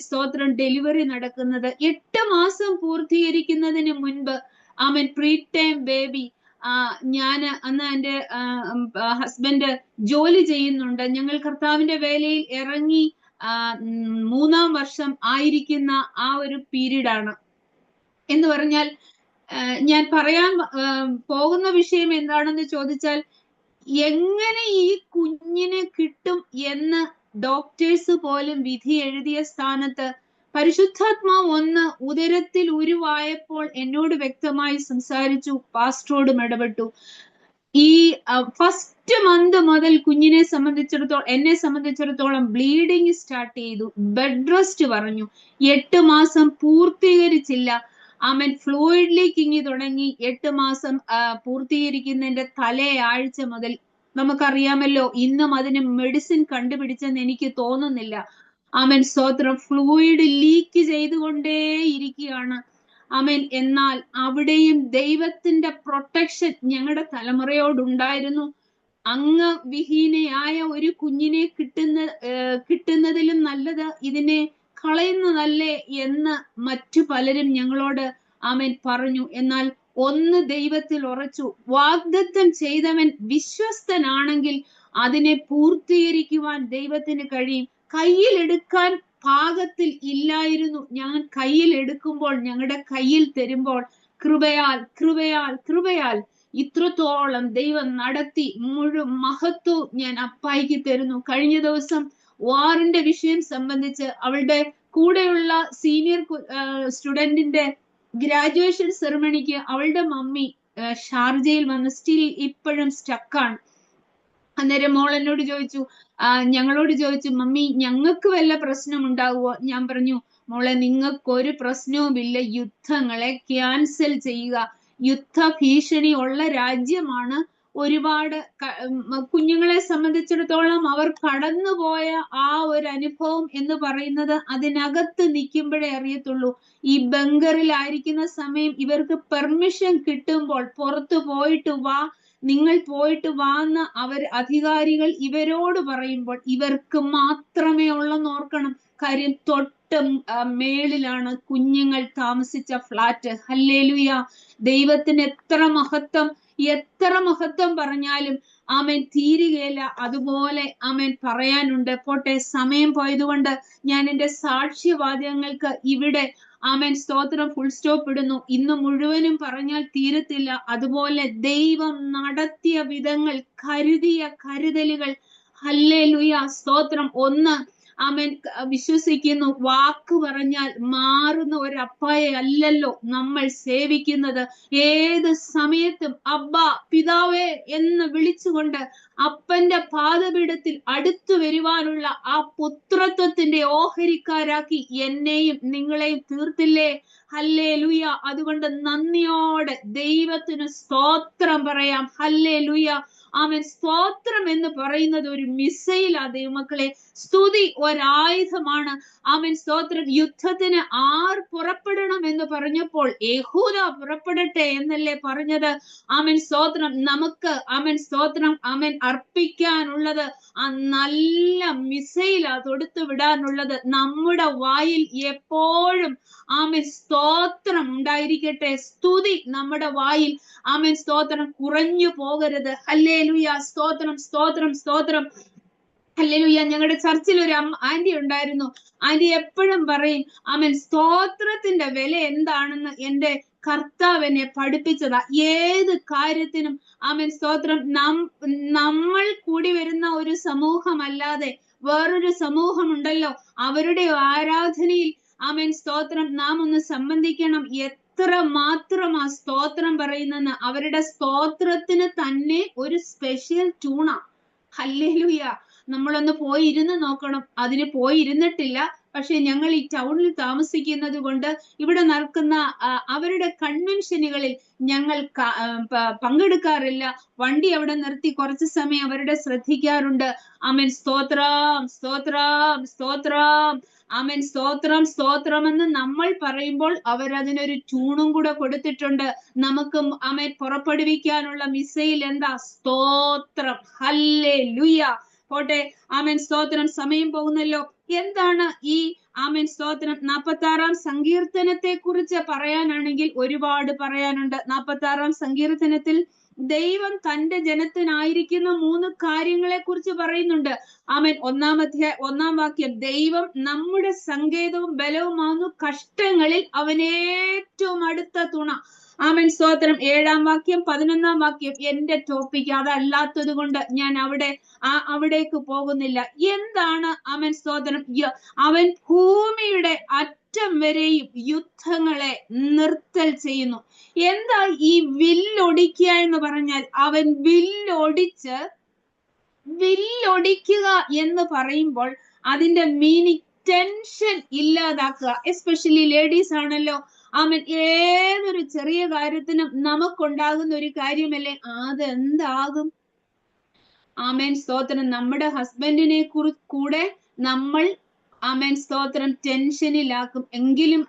സ്തോത്രം ഡെലിവറി നടക്കുന്നത്. 8 മാസം പൂർത്തീകരിക്കുന്നതിന് മുൻപ് പ്രീ ടൈം ബേബി. ഞാന് അന്ന് എൻ്റെ ഹസ്ബൻഡ് ജോലി ചെയ്യുന്നുണ്ട്. ഞങ്ങൾ കർത്താവിന്റെ വേലയിൽ ഇറങ്ങി 3ാം വർഷം ആയിരിക്കുന്ന ആ ഒരു പീരീഡാണ്. എന്ന് പറഞ്ഞാൽ, ഞാൻ പറയാൻ പോകുന്ന വിഷയം എന്താണെന്ന് ചോദിച്ചാൽ, എങ്ങനെ ഈ കുഞ്ഞിനെ കിട്ടും എന്ന് ഡോക്ടേഴ്സ് പോലും വിധി എഴുതിയ സ്ഥാനത്ത് പരിശുദ്ധാത്മാവ് ഒന്ന് ഉദരത്തിൽ ഉരുവായപ്പോൾ എന്നോട് വ്യക്തമായി സംസാരിച്ചു, പാസ്റ്ററോടും ഇടപെട്ടു. ഈ ഫസ്റ്റ് മന്ത് മുതൽ എന്നെ സംബന്ധിച്ചിടത്തോളം ബ്ലീഡിങ് സ്റ്റാർട്ട് ചെയ്തു. ബെഡ് റെസ്റ്റ് പറഞ്ഞു. 8 മാസം പൂർത്തീകരിച്ചില്ല. ഫ്ലൂയിഡ് ലീക്കിങ് തുടങ്ങി. 8 മാസം പൂർത്തീകരിക്കുന്നതിന്റെ തലേ ആഴ്ച മുതൽ. നമുക്കറിയാമല്ലോ, ഇന്നും അതിന് മെഡിസിൻ കണ്ടുപിടിച്ചെന്ന് എനിക്ക് തോന്നുന്നില്ല. സ്തോത്രം, ഫ്ലൂയിഡ് ലീക്ക് ചെയ്തുകൊണ്ടേ ഇരിക്കുകയാണ്. എന്നാൽ അവിടെയും ദൈവത്തിന്റെ പ്രൊട്ടക്ഷൻ ഞങ്ങളുടെ തലമുറയോടുണ്ടായിരുന്നു. വിഹീനയായ ഒരു കുഞ്ഞിനെ കിട്ടുന്നതിലും നല്ലത് ഇതിനെ കളയുന്നതല്ലേ എന്ന് മറ്റു പലരും ഞങ്ങളോട് പറഞ്ഞു. എന്നാൽ ഒന്ന് ദൈവത്തിൽ ഉറച്ചു. വാഗ്ദത്തം ചെയ്തവൻ വിശ്വസ്തനാണെങ്കിൽ അതിനെ പൂർത്തീകരിക്കുവാൻ ദൈവത്തിന് കഴിയും. കയ്യിലെടുക്കാൻ പാകത്തിൽ ഇല്ലായിരുന്നു. ഞാൻ കയ്യിൽ എടുക്കുമ്പോൾ, ഞങ്ങളുടെ കയ്യിൽ തരുമ്പോൾ കൃപയാൽ ഇത്രത്തോളം ദൈവം നടത്തി. മഹത്വവും ഞാൻ അപ്പായിക്ക് തരുന്നു. കഴിഞ്ഞ ദിവസം വാറിന്റെ വിഷയം സംബന്ധിച്ച് അവളുടെ കൂടെയുള്ള സീനിയർ സ്റ്റുഡന്റിന്റെ ഗ്രാജുവേഷൻ സെറിമണിക്ക് അവളുടെ മമ്മി ഷാർജയിൽ വന്ന് ഇപ്പോഴും സ്റ്റക്കാണ്. അന്നേരം മോൾ എന്നോട് ചോദിച്ചു, ഞങ്ങളോട് ചോദിച്ചു, മമ്മി ഞങ്ങൾക്ക് വല്ല പ്രശ്നം ഉണ്ടാവുമോ? ഞാൻ പറഞ്ഞു, മോളെ, നിങ്ങൾക്കൊരു പ്രശ്നവുമില്ല. യുദ്ധങ്ങളെ ക്യാൻസൽ ചെയ്യുക. യുദ്ധ ഭീഷണി ഉള്ള രാജ്യമാണ്. ഒരുപാട് കുഞ്ഞുങ്ങളെ സംബന്ധിച്ചിടത്തോളം അവർ കടന്നുപോയ ആ ഒരു അനുഭവം എന്ന് പറയുന്നത് അതിനകത്ത് നിൽക്കുമ്പോഴേ അറിയത്തുള്ളൂ. ഈ ബങ്കറിലായിരിക്കുന്ന സമയം ഇവർക്ക് പെർമിഷൻ കിട്ടുമ്പോൾ പുറത്തു പോയിട്ട് വാ, നിങ്ങൾ പോയിട്ട് വാന്ന് അധികാരികൾ ഇവരോട് പറയുമ്പോൾ ഇവർക്ക് മാത്രമേ ഉള്ളെന്ന് ഓർക്കണം. കാര്യം തൊട്ട് മേളിലാണ് കുഞ്ഞുങ്ങൾ താമസിച്ച ഫ്ലാറ്റ്. ഹല്ലേലൂയ! ദൈവത്തിന് എത്ര മഹത്വം പറഞ്ഞാലും തീരുകയില്ല. അതുപോലെ പറയാനുണ്ട്. പോട്ടെ, സമയം പോയതുകൊണ്ട് ഞാൻ എൻ്റെ സാക്ഷ്യവാചകങ്ങൾക്ക് ഇവിടെ സ്തോത്രം ഫുൾ സ്റ്റോപ്പ് ഇടുന്നു. ഇന്ന് മുഴുവനും പറഞ്ഞാൽ തീരത്തില്ല. അതുപോലെ ദൈവം നടത്തിയ വിധങ്ങൾ, കരുതിയ കരുതലുകൾ, ഹല്ലേലൂയ, സ്തോത്രം. ഒന്ന് വിശ്വസിക്കുന്നു, വാക്ക് പറഞ്ഞാൽ മാറുന്ന ഒരു അപ്പായെ അല്ലല്ലോ നമ്മൾ സേവിക്കുന്നത്. ഏത് സമയത്തും അബ്ബാ, പിതാവേ എന്ന് വിളിച്ചുകൊണ്ട് അപ്പന്റെ പാദപീഠത്തിൽ അടുത്തു വരുവാനുള്ള ആ പുത്രത്വത്തിന്റെ ഓഹരിക്കാരാക്കി എന്നെയും നിങ്ങളെയും തീർത്തില്ലേ? ഹല്ലേലൂയ! അതുകൊണ്ട് നന്ദിയോടെ ദൈവത്തിന് സ്തോത്രം പറയാം. ഹല്ലേലൂയ! ആമേൻ സ്തോത്രം എന്ന് പറയുന്നത് ഒരു മിസൈലാ ദൈവമക്കളെ. സ്തുതി ഒരായുധമാണ്. ആമേൻ സ്തോത്രം. യുദ്ധത്തിന് ആർ പുറപ്പെടണം എന്ന് പറഞ്ഞപ്പോൾ യഹൂദ പുറപ്പെടട്ടെ എന്നല്ലേ പറഞ്ഞത്? ആമേൻ സ്തോത്രം. നമുക്ക് ആമേൻ സ്തോത്രം ആമേൻ അർപ്പിക്കാനുള്ളത് ആ നല്ല മിസൈലാ തൊടുത്തു വിടാനുള്ളത്. നമ്മുടെ വായിൽ എപ്പോഴും ആമേൻ സ്തോത്രം ഉണ്ടായിരിക്കട്ടെ. സ്തുതി നമ്മുടെ വായിൽ ആമേൻ സ്തോത്രം കുറഞ്ഞു പോകരുത്. ഹല്ലേലൂയ. സ്തോത്രം സ്തോത്രം സ്തോത്രം. ഹല്ലേലൂയ. ഞങ്ങളുടെ ചർച്ചിൽ ഒരു ആന്റി ഉണ്ടായിരുന്നു. ആന്റി എപ്പോഴും പറയും, ആമേൻ സ്തോത്രത്തിന്റെ വില എന്താണെന്ന് എന്റെ കർത്താവ് എന്നെ പഠിപ്പിച്ചതാ. ഏത് കാര്യത്തിനും ആമേൻ സ്തോത്രം. നമ്മൾ കൂടി വരുന്ന ഒരു സമൂഹമല്ലാതെ വേറൊരു സമൂഹം ഉണ്ടല്ലോ, അവരുടെ ആരാധനയിൽ ആമേൻ സ്തോത്രം നാം ഒന്ന് സംബന്ധിക്കണം. എത്ര മാത്രമാ സ്തോത്രം പറയുന്നെന്ന്. അവരുടെ സ്തോത്രത്തിന് തന്നെ ഒരു സ്പെഷ്യൽ ട്യൂണാ. ഹല്ലേലൂയ. നമ്മളൊന്ന് പോയി ഇരുന്ന് നോക്കണം. അതിന് പോയി ഇരുന്നിട്ടില്ല. പക്ഷെ ഞങ്ങൾ ഈ ടൗണിൽ താമസിക്കുന്നത് കൊണ്ട് ഇവിടെ നടക്കുന്ന അവരുടെ കൺവെൻഷനുകളിൽ ഞങ്ങൾ പങ്കെടുക്കാറില്ല. വണ്ടി അവിടെ നിർത്തി കുറച്ച് സമയം അവരുടെ ശ്രദ്ധിക്കാറുണ്ട്. ആമേൻ സ്തോത്രം സ്തോത്രം സ്തോത്രം. ആമേൻ സ്തോത്രം സ്തോത്രം എന്ന് നമ്മൾ പറയുമ്പോൾ അവരതിനൊരു ട്യൂണും കൂടെ കൊടുത്തിട്ടുണ്ട്. നമുക്ക് ആമേൻ പുറപ്പെടുവിക്കാനുള്ള മിസൈൽ എന്താ? സ്തോത്രം. ഹല്ലേലൂയ. പോട്ടെ. ആമേൻ സ്തോത്രം. സമയം പോകുന്നല്ലോ. എന്താണ് ഈ ആമേൻ സ്തോത്രം? 46-ാം സങ്കീർത്തനത്തെ കുറിച്ച് പറയാനാണെങ്കിൽ ഒരുപാട് പറയാനുണ്ട്. 46-ാം സങ്കീർത്തനത്തിൽ ദൈവം തന്റെ ജനത്തിനായിരിക്കുന്ന 3 കാര്യങ്ങളെ കുറിച്ച് പറയുന്നുണ്ട്. ആമേൻ. 1-ാം വാക്യം, ദൈവം നമ്മുടെ സങ്കേതവും ബലവുമാകുന്നു, കഷ്ടങ്ങളിൽ അവൻ ഏറ്റവും അടുത്ത തുണ. ആമേൻ സ്തോത്രം. 7-ാം വാക്യം, 11-ാം വാക്യം എന്റെ ടോപ്പിക് അതല്ലാത്തത് കൊണ്ട് ഞാൻ അവിടേക്ക് പോകുന്നില്ല. എന്താണ് ആമേൻ സ്തോത്രം? അവൻ ഭൂമിയുടെ അറ്റം വരെയും യുദ്ധങ്ങളെ നിർത്തൽ ചെയ്യുന്നു. എന്താ ഈ വില്ലൊടിക്കുക എന്ന് പറഞ്ഞാൽ? അവൻ വില്ലൊടിക്കുക എന്ന് പറയുമ്പോൾ അതിന്റെ മീനിങ് ടെൻഷൻ ഇല്ലാതാക്കുക. എസ്പെഷ്യലി ലേഡീസ് ആണല്ലോ. ആമേൻ. ഏതൊരു ചെറിയ കാര്യത്തിനും നമുക്കുണ്ടാകുന്ന ഒരു കാര്യമല്ലേ, അതെന്താകും? ആമേൻ സ്തോത്രം. നമ്മുടെ ഹസ്ബൻഡിനെ കൂടെ നമ്മൾ ആമേൻ സ്തോത്രം ടെൻഷനിലാക്കും. എങ്കിലും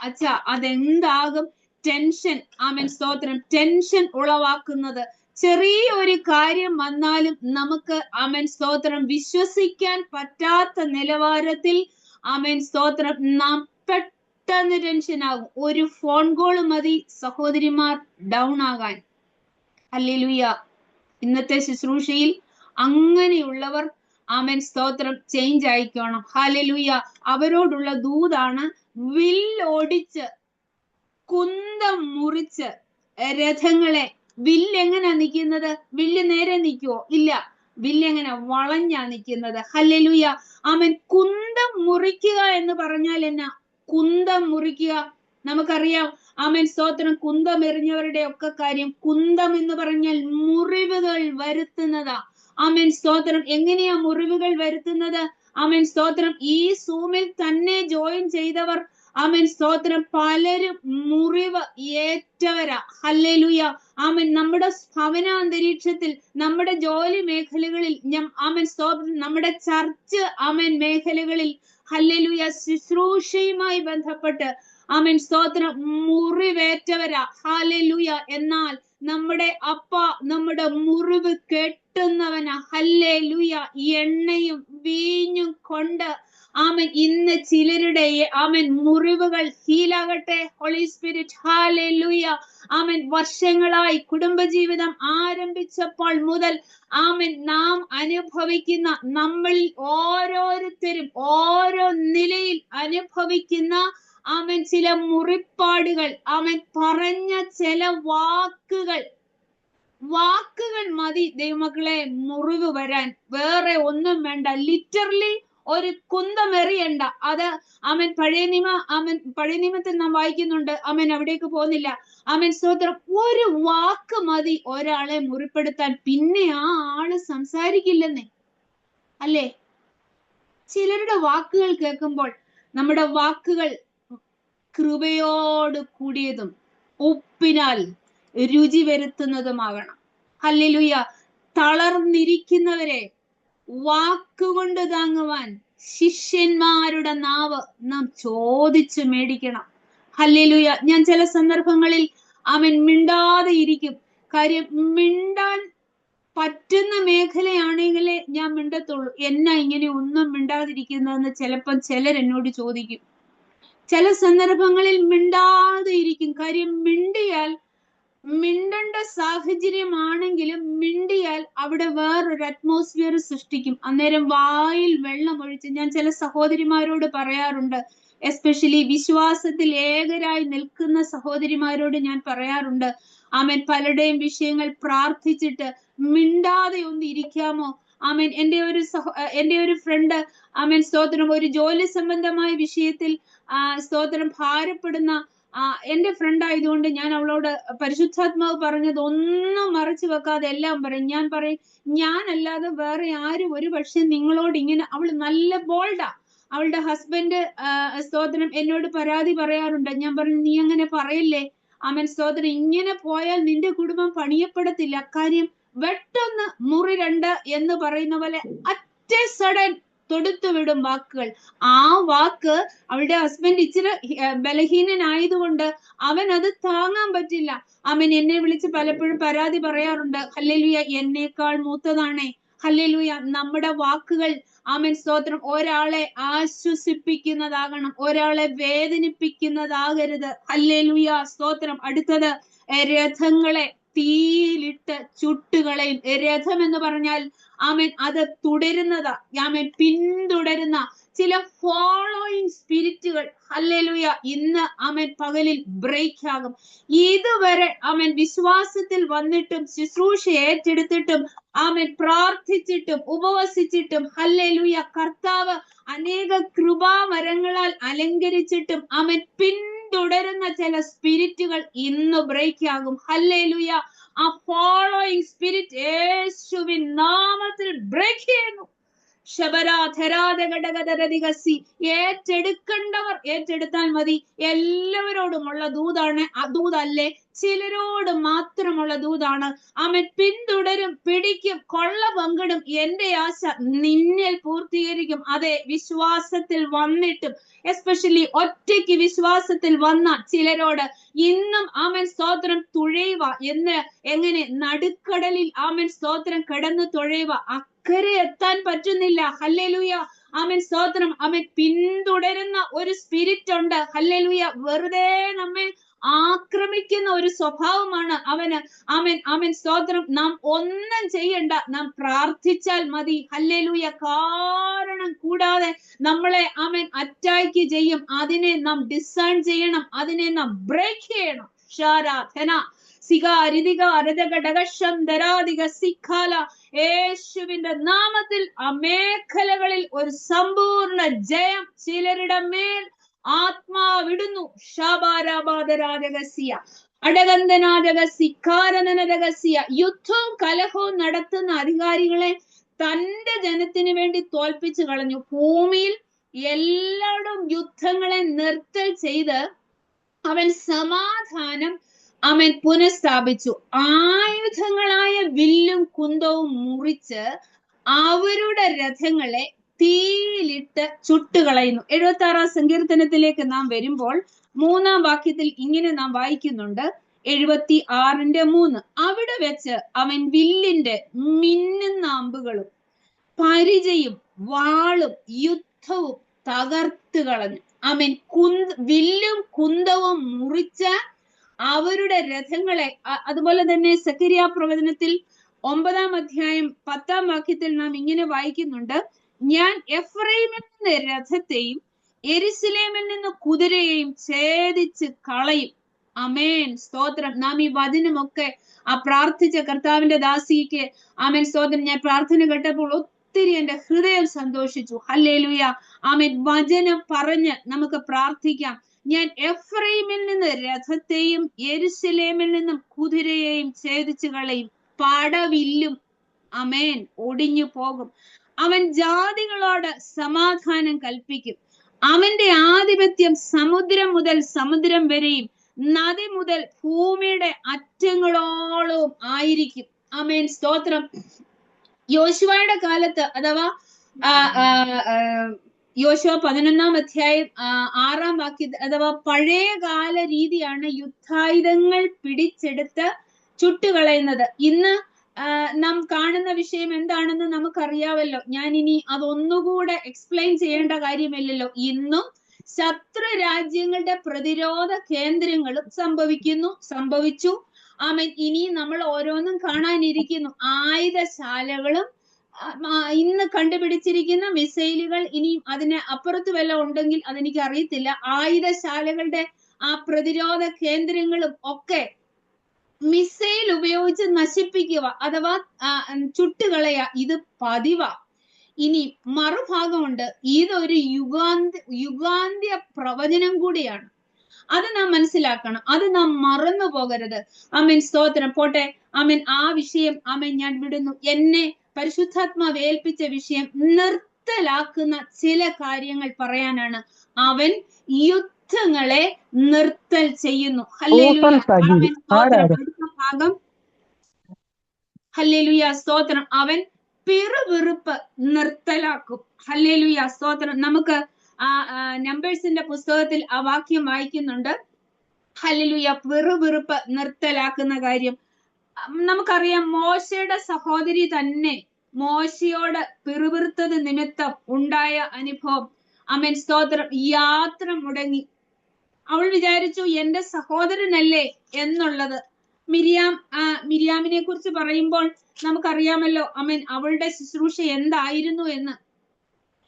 അച്ഛാ അതെന്താകും? ടെൻഷൻ. ആമേൻ സ്തോത്രം. ടെൻഷൻ ഉളവാക്കുന്നത് ചെറിയ ഒരു കാര്യം വന്നാലും നമുക്ക് ആമേൻ സ്തോത്രം വിശ്വസിക്കാൻ പറ്റാത്ത നിലവാരത്തിൽ ആമേൻ സ്തോത്രം നാം പെട്ടെന്ന് ടെൻഷൻ ആകും. ഒരു ഫോൺ കോൾ മതി സഹോദരിമാർ ഡൗൺ ആകാൻ. ഹല്ലേലൂയ. ഇന്നത്തെ ശുശ്രൂഷയിൽ അങ്ങനെയുള്ളവർ ആമേൻ സ്തോത്രം ചേഞ്ച് ആയിക്കോണം. ഹല്ലേലൂയ. അവരോടുള്ള ദൂതാണ്, വില്ലൊടിച്ച് കുന്തം മുറിച്ച് രഥങ്ങളെ. വില്ലെങ്ങനാ നിൽക്കുന്നത്? വില്ല് നേരെ നിൽക്കുവോ? ഇല്ല. വില്ലെങ്ങനെ വളഞ്ഞാ നിൽക്കുന്നത്. ഹല്ലേലൂയ. ആമേൻ. കുന്തം മുറിക്കുക എന്ന് പറഞ്ഞാൽ എന്നാ? കുന്തം മുറിക്കുക നമുക്കറിയാം. ആമേൻ സ്തോത്രം. കുന്തം എറിഞ്ഞവരുടെ ഒക്കെ കാര്യം. കുന്തം എന്ന് പറഞ്ഞാൽ മുറിവുകൾ വരുത്തുന്നതാ. ആമേൻ സ്തോത്രം. എങ്ങനെയാ മുറിവുകൾ വരുത്തുന്നത്? ആമേൻ സ്തോത്രം. ഈ സൂമിൽ തന്നെ ജോയിൻ ചെയ്തവർ ആമേൻ സ്തോത്രം പലരും മുറിവ് ഏറ്റവരാ. ഹല്ലേലൂയ. ആമേൻ. നമ്മുടെ ഭവനാന്തരീക്ഷത്തിൽ, നമ്മുടെ ജോലി മേഖലകളിൽ, ആമേൻ സ്തോത്രം, നമ്മുടെ ചർച്ച് ആമേൻ മേഖലകളിൽ ഹല്ലേലൂയ ശുശ്രൂഷയുമായി ബന്ധപ്പെട്ട് ആമേൻ സ്തോത്രം മുറിവേറ്റവരാ. ഹല്ലേലൂയ. എന്നാൽ നമ്മുടെ അപ്പ നമ്മുടെ മുറിവ് കെട്ടുന്നവനാ. ഹല്ലേലൂയ. എണ്ണയും വീഞ്ഞും കൊണ്ട് ആമേൻ ഇന്ന് ചിലരുടെ ആമേൻ മുറിവുകൾ ഹീലാകട്ടെ. Holy spirit. ഹല്ലേലൂയ. ആമേൻ. വർഷങ്ങളായി കുടുംബജീവിതം ആരംഭിച്ചപ്പോൾ മുതൽ ആമേൻ നാം അനുഭവിക്കുന്ന, നമ്മളിൽ ഓരോരുത്തരും ഓരോ നിലയിൽ അനുഭവിക്കുന്ന ആമേൻ ചില മുറിപ്പാടുകൾ, ആമേൻ പറഞ്ഞ ചില വാക്കുകൾ മതി ദൈവമക്കളെ മുറിവ് വരാൻ. വേറെ ഒന്നും വേണ്ട. ലിറ്ററലി ഒരു കുന്തമെറിയണ്ട. അത് ആമേൻ പഴയ നിയമത്തിൽ നാം വായിക്കുന്നുണ്ട്. ആമേൻ അവിടേക്ക് പോകുന്നില്ല. ആമേൻ സ്തോത്രം. ഒരു വാക്ക് മതി ഒരാളെ മുറിപ്പെടുത്താൻ. പിന്നെ ആ ആള് സംസാരിക്കില്ലെന്നേ. അല്ലേ? ചിലരുടെ വാക്കുകൾ കേൾക്കുമ്പോൾ നമ്മുടെ വാക്കുകൾ കൃപയോട് കൂടിയതും ഉപ്പിനാൽ രുചി വരുത്തുന്നതുമാകണം. ഹല്ലേലൂയ. തളർന്നിരിക്കുന്നവരെ വാക്കുകൊണ്ട് താങ്ങുവാൻ ശിഷ്യന്മാരുടെ നാവ് നാം ചോദിച്ചു മേടിക്കണം. ഹല്ലേലൂയ. ഞാൻ ചില സന്ദർഭങ്ങളിൽ അവൻ മിണ്ടാതെ ഇരിക്കും. കാര്യം, മിണ്ടാൻ പറ്റുന്ന മേഖലയാണെങ്കിലേ ഞാൻ മിണ്ടത്തുള്ളൂ. എന്നാ ഇങ്ങനെ ഒന്നും മിണ്ടാതിരിക്കുന്നതെന്ന് ചിലപ്പം ചിലരെന്നോട് ചോദിക്കും. ചില സന്ദർഭങ്ങളിൽ മിണ്ടാതെ ഇരിക്കും. കാര്യം, മിണ്ടേണ്ട സാഹചര്യമാണെങ്കിലും മിണ്ടിയാൽ അവിടെ വേറൊരു അറ്റ്മോസ്ഫിയർ സൃഷ്ടിക്കും. അന്നേരം വായിൽ വെള്ളം ഒഴിച്ച് ഞാൻ ചില സഹോദരിമാരോട് പറയാറുണ്ട്, എസ്പെഷ്യലി വിശ്വാസത്തിൽ ഏകരായി നിൽക്കുന്ന സഹോദരിമാരോട് ഞാൻ പറയാറുണ്ട്, ആമേൻ, പലരുടെയും വിഷയങ്ങൾ പ്രാർത്ഥിച്ചിട്ട് മിണ്ടാതെ ഒന്ന് ഇരിക്കാമോ? ആമേൻ. എന്റെ ഒരു ഫ്രണ്ട്, ആമേൻ, സ്തോത്രം, ഒരു ജോലി സംബന്ധമായ വിഷയത്തിൽ സ്തോത്രം ഭാരപ്പെടുന്ന എന്റെ ഫ്രണ്ട് ആയതുകൊണ്ട് ഞാൻ അവളോട് പരിശുദ്ധാത്മാവ് പറഞ്ഞത് ഒന്നും മറച്ചു വെക്കാതെ എല്ലാം പറയും. ഞാൻ പറയും, ഞാനല്ലാതെ വേറെ ആരും ഒരു പക്ഷെ നിങ്ങളോട് ഇങ്ങനെ, അവൾ നല്ല ബോൾഡാ. അവളുടെ ഹസ്ബൻഡ് സ്തോത്രം എന്നോട് പരാതി പറയാറുണ്ട്. ഞാൻ പറഞ്ഞു, നീ അങ്ങനെ പറയില്ലേ ആമേൻ, സ്തോത്രം, ഇങ്ങനെ പോയാൽ നിന്റെ കുടുംബം പണിയപ്പെടത്തില്ല. കാര്യം, വെട്ടൊന്ന് മുറി രണ്ട് എന്ന് പറയുന്ന പോലെ അറ്റ സഡൻ തൊടുത്തു വിടും വാക്കുകൾ. ആ വാക്ക് അവളുടെ ഹസ്ബൻഡ് ഇച്ചിരി ബലഹീനനായതുകൊണ്ട് അവൻ അത് താങ്ങാൻ പറ്റില്ല. അവൻ എന്നെ വിളിച്ച് പലപ്പോഴും പരാതി പറയാറുണ്ട്. ഹല്ലേലൂയ, എന്നേക്കാൾ മൂത്തതാണേ. ഹല്ലേലൂയ. നമ്മുടെ വാക്കുകൾ, ആമേൻ, സ്തോത്രം, ഒരാളെ ആശ്വസിപ്പിക്കുന്നതാകണം, ഒരാളെ വേദനിപ്പിക്കുന്നതാകരുത്. ഹല്ലേലൂയ, സ്തോത്രം. അടുത്തത്, രഥങ്ങളെ തീയിലിട്ട് ചുട്ടുകളയും. രഥം എന്ന് പറഞ്ഞാൽ, ആമേൻ, അത് തുടരുന്നതാ. ആമേൻ, പിന്തുടരുന്ന ചില ഫോളോയിങ് സ്പിരിറ്റുകൾ, ഹല്ലേലൂയ, ഇന്ന് ആമേൻ പകലിൽ ബ്രേക്ക് ആകും. ഇതുവരെ ആമേൻ വിശ്വാസത്തിൽ വന്നിട്ടും ശുശ്രൂഷ ഏറ്റെടുത്തിട്ടും ആമേൻ പ്രാർത്ഥിച്ചിട്ടും ഉപവസിച്ചിട്ടും, ഹല്ലേലൂയ, കർത്താവ് അനേക കൃപാവരങ്ങളാൽ അലങ്കരിച്ചിട്ടും ആമേൻ പിന്തുടരുന്ന ചില സ്പിരിറ്റുകൾ ഇന്ന് ബ്രേക്ക് ആകും. ഹല്ലേലൂയ. ആ ഫോളോയിങ് സ്പിരിറ്റ് യേശുവിൻ നാമത്തിൽ ബ്രേക്ക് ചെയ്യുന്നു. ഏറ്റെടുക്കേണ്ടവർ ഏറ്റെടുത്താൽ മതി. എല്ലാവരോടുമുള്ള ദൂതാണ്, ദൂതല്ലേ, ചിലരോട് മാത്രമുള്ള ദൂതാണ്. അവൻ പിന്തുടരും, പിടിക്കും, കൊള്ള പങ്കിടും. എന്റെ ആശ നിന്നിൽ പൂർത്തീകരിക്കും. അതെ, വിശ്വാസത്തിൽ വന്നിട്ടും, എസ്പെഷ്യലി ഒറ്റയ്ക്ക് വിശ്വാസത്തിൽ വന്ന ചിലരോട് ഇന്നും ആമേൻ സ്തോത്രം തുഴയുക എന്ന്, എങ്ങനെ നടുക്കടലിൽ ആമേൻ സ്തോത്രം കിടന്ന് തുഴയുക, അക്കരെ എത്താൻ പറ്റുന്നില്ല. ഹല്ലേലൂയ, ആമേൻ സ്തോത്രം. ആമേൻ പിന്തുടരുന്ന ഒരു സ്പിരിറ്റ് ഉണ്ട്. ഹല്ലേലൂയ. വെറുതെ നമ്മെ ആക്രമിക്കുന്ന ഒരു സ്വഭാവമാണ് അവന്. ആമേൻ, ആമേൻ സ്തോത്രം. നാം ഒന്നും ചെയ്യണ്ട, നാം പ്രാർത്ഥിച്ചാൽ മതി. ഹല്ലേലൂയ. കാരണം കൂടാതെ നമ്മളെ ആമേൻ അറ്റാക്ക് ചെയ്യും. അതിനെ നാം ഡിസേൺ ചെയ്യണം, അതിനെ നാം ബ്രേക്ക് ചെയ്യണം. യേശുവിന്റെ നാമത്തിൽ ആ മേഖലകളിൽ ഒരു സമ്പൂർണ്ണ ജയം ചിലരുടെ മേൽ ആത്മാവിടുന്നു. യുദ്ധവും കലഹവും നടത്തുന്ന അധികാരികളെ തന്റെ ജനത്തിന് വേണ്ടി തോൽപ്പിച്ചു കളഞ്ഞു. ഭൂമിയിൽ എല്ലായിടും യുദ്ധങ്ങളെ നിർത്തൽ ചെയ്ത് അവൻ സമാധാനം അവൻ പുനഃസ്ഥാപിച്ചു. ആയുധങ്ങളായ വില്ലും കുന്തവും മുറിച്ച് അവരുടെ രഥങ്ങളെ തീയിലിട്ട് ചുട്ടുകളയുന്നു. 76-ാം സങ്കീർത്തനത്തിലേക്ക് നാം വരുമ്പോൾ 3-ാം വാക്യത്തിൽ ഇങ്ങനെ നാം വായിക്കുന്നുണ്ട്. 76-3. അവിടെ വെച്ച് അവൻ വില്ലിന്റെ മിന്നുന്ന അമ്പുകളും പരിചയും വാളും യുദ്ധവും തകർത്ത് കളഞ്ഞു. അവൻ വില്ലും കുന്തവും മുറിച്ച് അവരുടെ രഥങ്ങളെ, അതുപോലെ തന്നെ സക്കരിയ പ്രവചനത്തിൽ 9-ാം അധ്യായം 10-ാം വാക്യത്തിൽ നാം ഇങ്ങനെ വായിക്കുന്നുണ്ട്. ഞാൻ എഫ്രൈമിൽ നിന്ന് രഥത്തെയും യെരുശലേമിൽ നിന്ന് കുതിരയെയും ഛേദിച്ച് കളയും. അമേൻ, സ്തോത്രം. നാം ഈ വചനമൊക്കെ പ്രാർത്ഥിച്ച കർത്താവിന്റെ ദാസിക്ക് ആമേൻ സ്തോത്രം. ഞാൻ പ്രാർത്ഥന കേട്ടപ്പോൾ ഒത്തിരി എന്റെ ഹൃദയം സന്തോഷിച്ചു. ഹല്ലേലൂയ. ആമേൻ. വചനം പറഞ്ഞ് നമുക്ക് പ്രാർത്ഥിക്കാം. ഞാൻ എഫ്രൈമിൽ നിന്ന് രഥത്തെയും യെരുശലേമിൽ നിന്നും കുതിരയെയും ഛേദിച്ചു കളയും. പടവില്ലും അമേൻ ഒടിഞ്ഞു പോകും. അവൻ ജാതികളോട് സമാധാനം കൽപ്പിക്കും. അവന്റെ ആധിപത്യം സമുദ്രം മുതൽ സമുദ്രം വരെയും നദി മുതൽ ഭൂമിയുടെ അറ്റങ്ങളോളവും ആയിരിക്കും. ആമേൻ സ്തോത്രം. യോശുവയുടെ കാലത്ത് അഥവാ യോശുവ 11 അധ്യായം 6 വാക്യ അഥവാ പഴയകാല രീതിയാണ് യുദ്ധായുധങ്ങൾ പിടിച്ചെടുത്ത് ചുട്ടുകളയുന്നത്. ഇന്ന് നാം കാണുന്ന വിഷയം എന്താണെന്ന് നമുക്കറിയാവല്ലോ. ഞാൻ ഇനി അതൊന്നുകൂടെ എക്സ്പ്ലെയിൻ ചെയ്യേണ്ട കാര്യമില്ലല്ലോ. ഇന്നും ശത്രു രാജ്യങ്ങളുടെ പ്രതിരോധ കേന്ദ്രങ്ങളും സംഭവിച്ചു. ആമേൻ. ഇനി നമ്മൾ ഓരോന്നും കാണാനിരിക്കുന്നു. ആയുധശാലകളും ഇന്ന് കണ്ടുപിടിച്ചിരിക്കുന്ന മിസൈലുകൾ, ഇനിയും അതിന് അപ്പുറത്ത് വല്ല ഉണ്ടെങ്കിൽ അതെനിക്ക് അറിയത്തില്ല. ആയുധശാലകളുടെ ആ പ്രതിരോധ കേന്ദ്രങ്ങളും ഒക്കെ മിസൈൽ ഉപയോഗിച്ച് നശിപ്പിക്കുക അഥവാ ചുട്ടുകളയ, ഇത് പതിവാ. ഇനി മറുഭാഗമുണ്ട്. ഇതൊരു യുഗാന്ത്യ പ്രവചനം കൂടിയാണ്. അത് നാം മനസ്സിലാക്കണം. അത് നാം മറന്നു പോകരുത്. ആമേൻ സ്തോത്രം. പോട്ടെ ആമേൻ. ആ വിഷയം ആമേൻ ഞാൻ വിടുന്നു. എന്നെ പരിശുദ്ധാത്മാവ് ഏൽപ്പിച്ച വിഷയം നിർത്തലാക്കുന്ന ചില കാര്യങ്ങൾ പറയാനാണ്. അവൻ യുദ്ധങ്ങളെ നിർത്തൽ ചെയ്യുന്നു. ഹല്ലേലൂയ. ആമേൻ സ്തോത്രം. അടുത്ത ഭാഗം ഹല്ലേലൂയ സ്തോത്രം. അവൻ പിറുപിറുപ്പ് നിർത്തലാക്കും. ഹല്ലേലൂയ സ്തോത്രം. നമുക്ക് നമ്പേഴ്സിന്റെ പുസ്തകത്തിൽ ആ വാക്യം വായിക്കുന്നുണ്ട്. ഹല്ലേലൂയ. പിറുപിറുപ്പ് നിർത്തലാക്കുന്ന കാര്യം നമുക്കറിയാം. മോശയുടെ സഹോദരി തന്നെ മോശയോട് പിറുപിറുത്തത് നിമിത്തം ഉണ്ടായ അനുഭവം. ആമേൻ സ്തോത്രം. യാത്ര അവൾ വിചാരിച്ചു എന്റെ സഹോദരനല്ലേ എന്നുള്ളത്. മിരിയാമിനെ കുറിച്ച് പറയുമ്പോൾ നമുക്കറിയാമല്ലോ ആമേൻ അവളുടെ ശുശ്രൂഷ എന്തായിരുന്നു എന്ന്.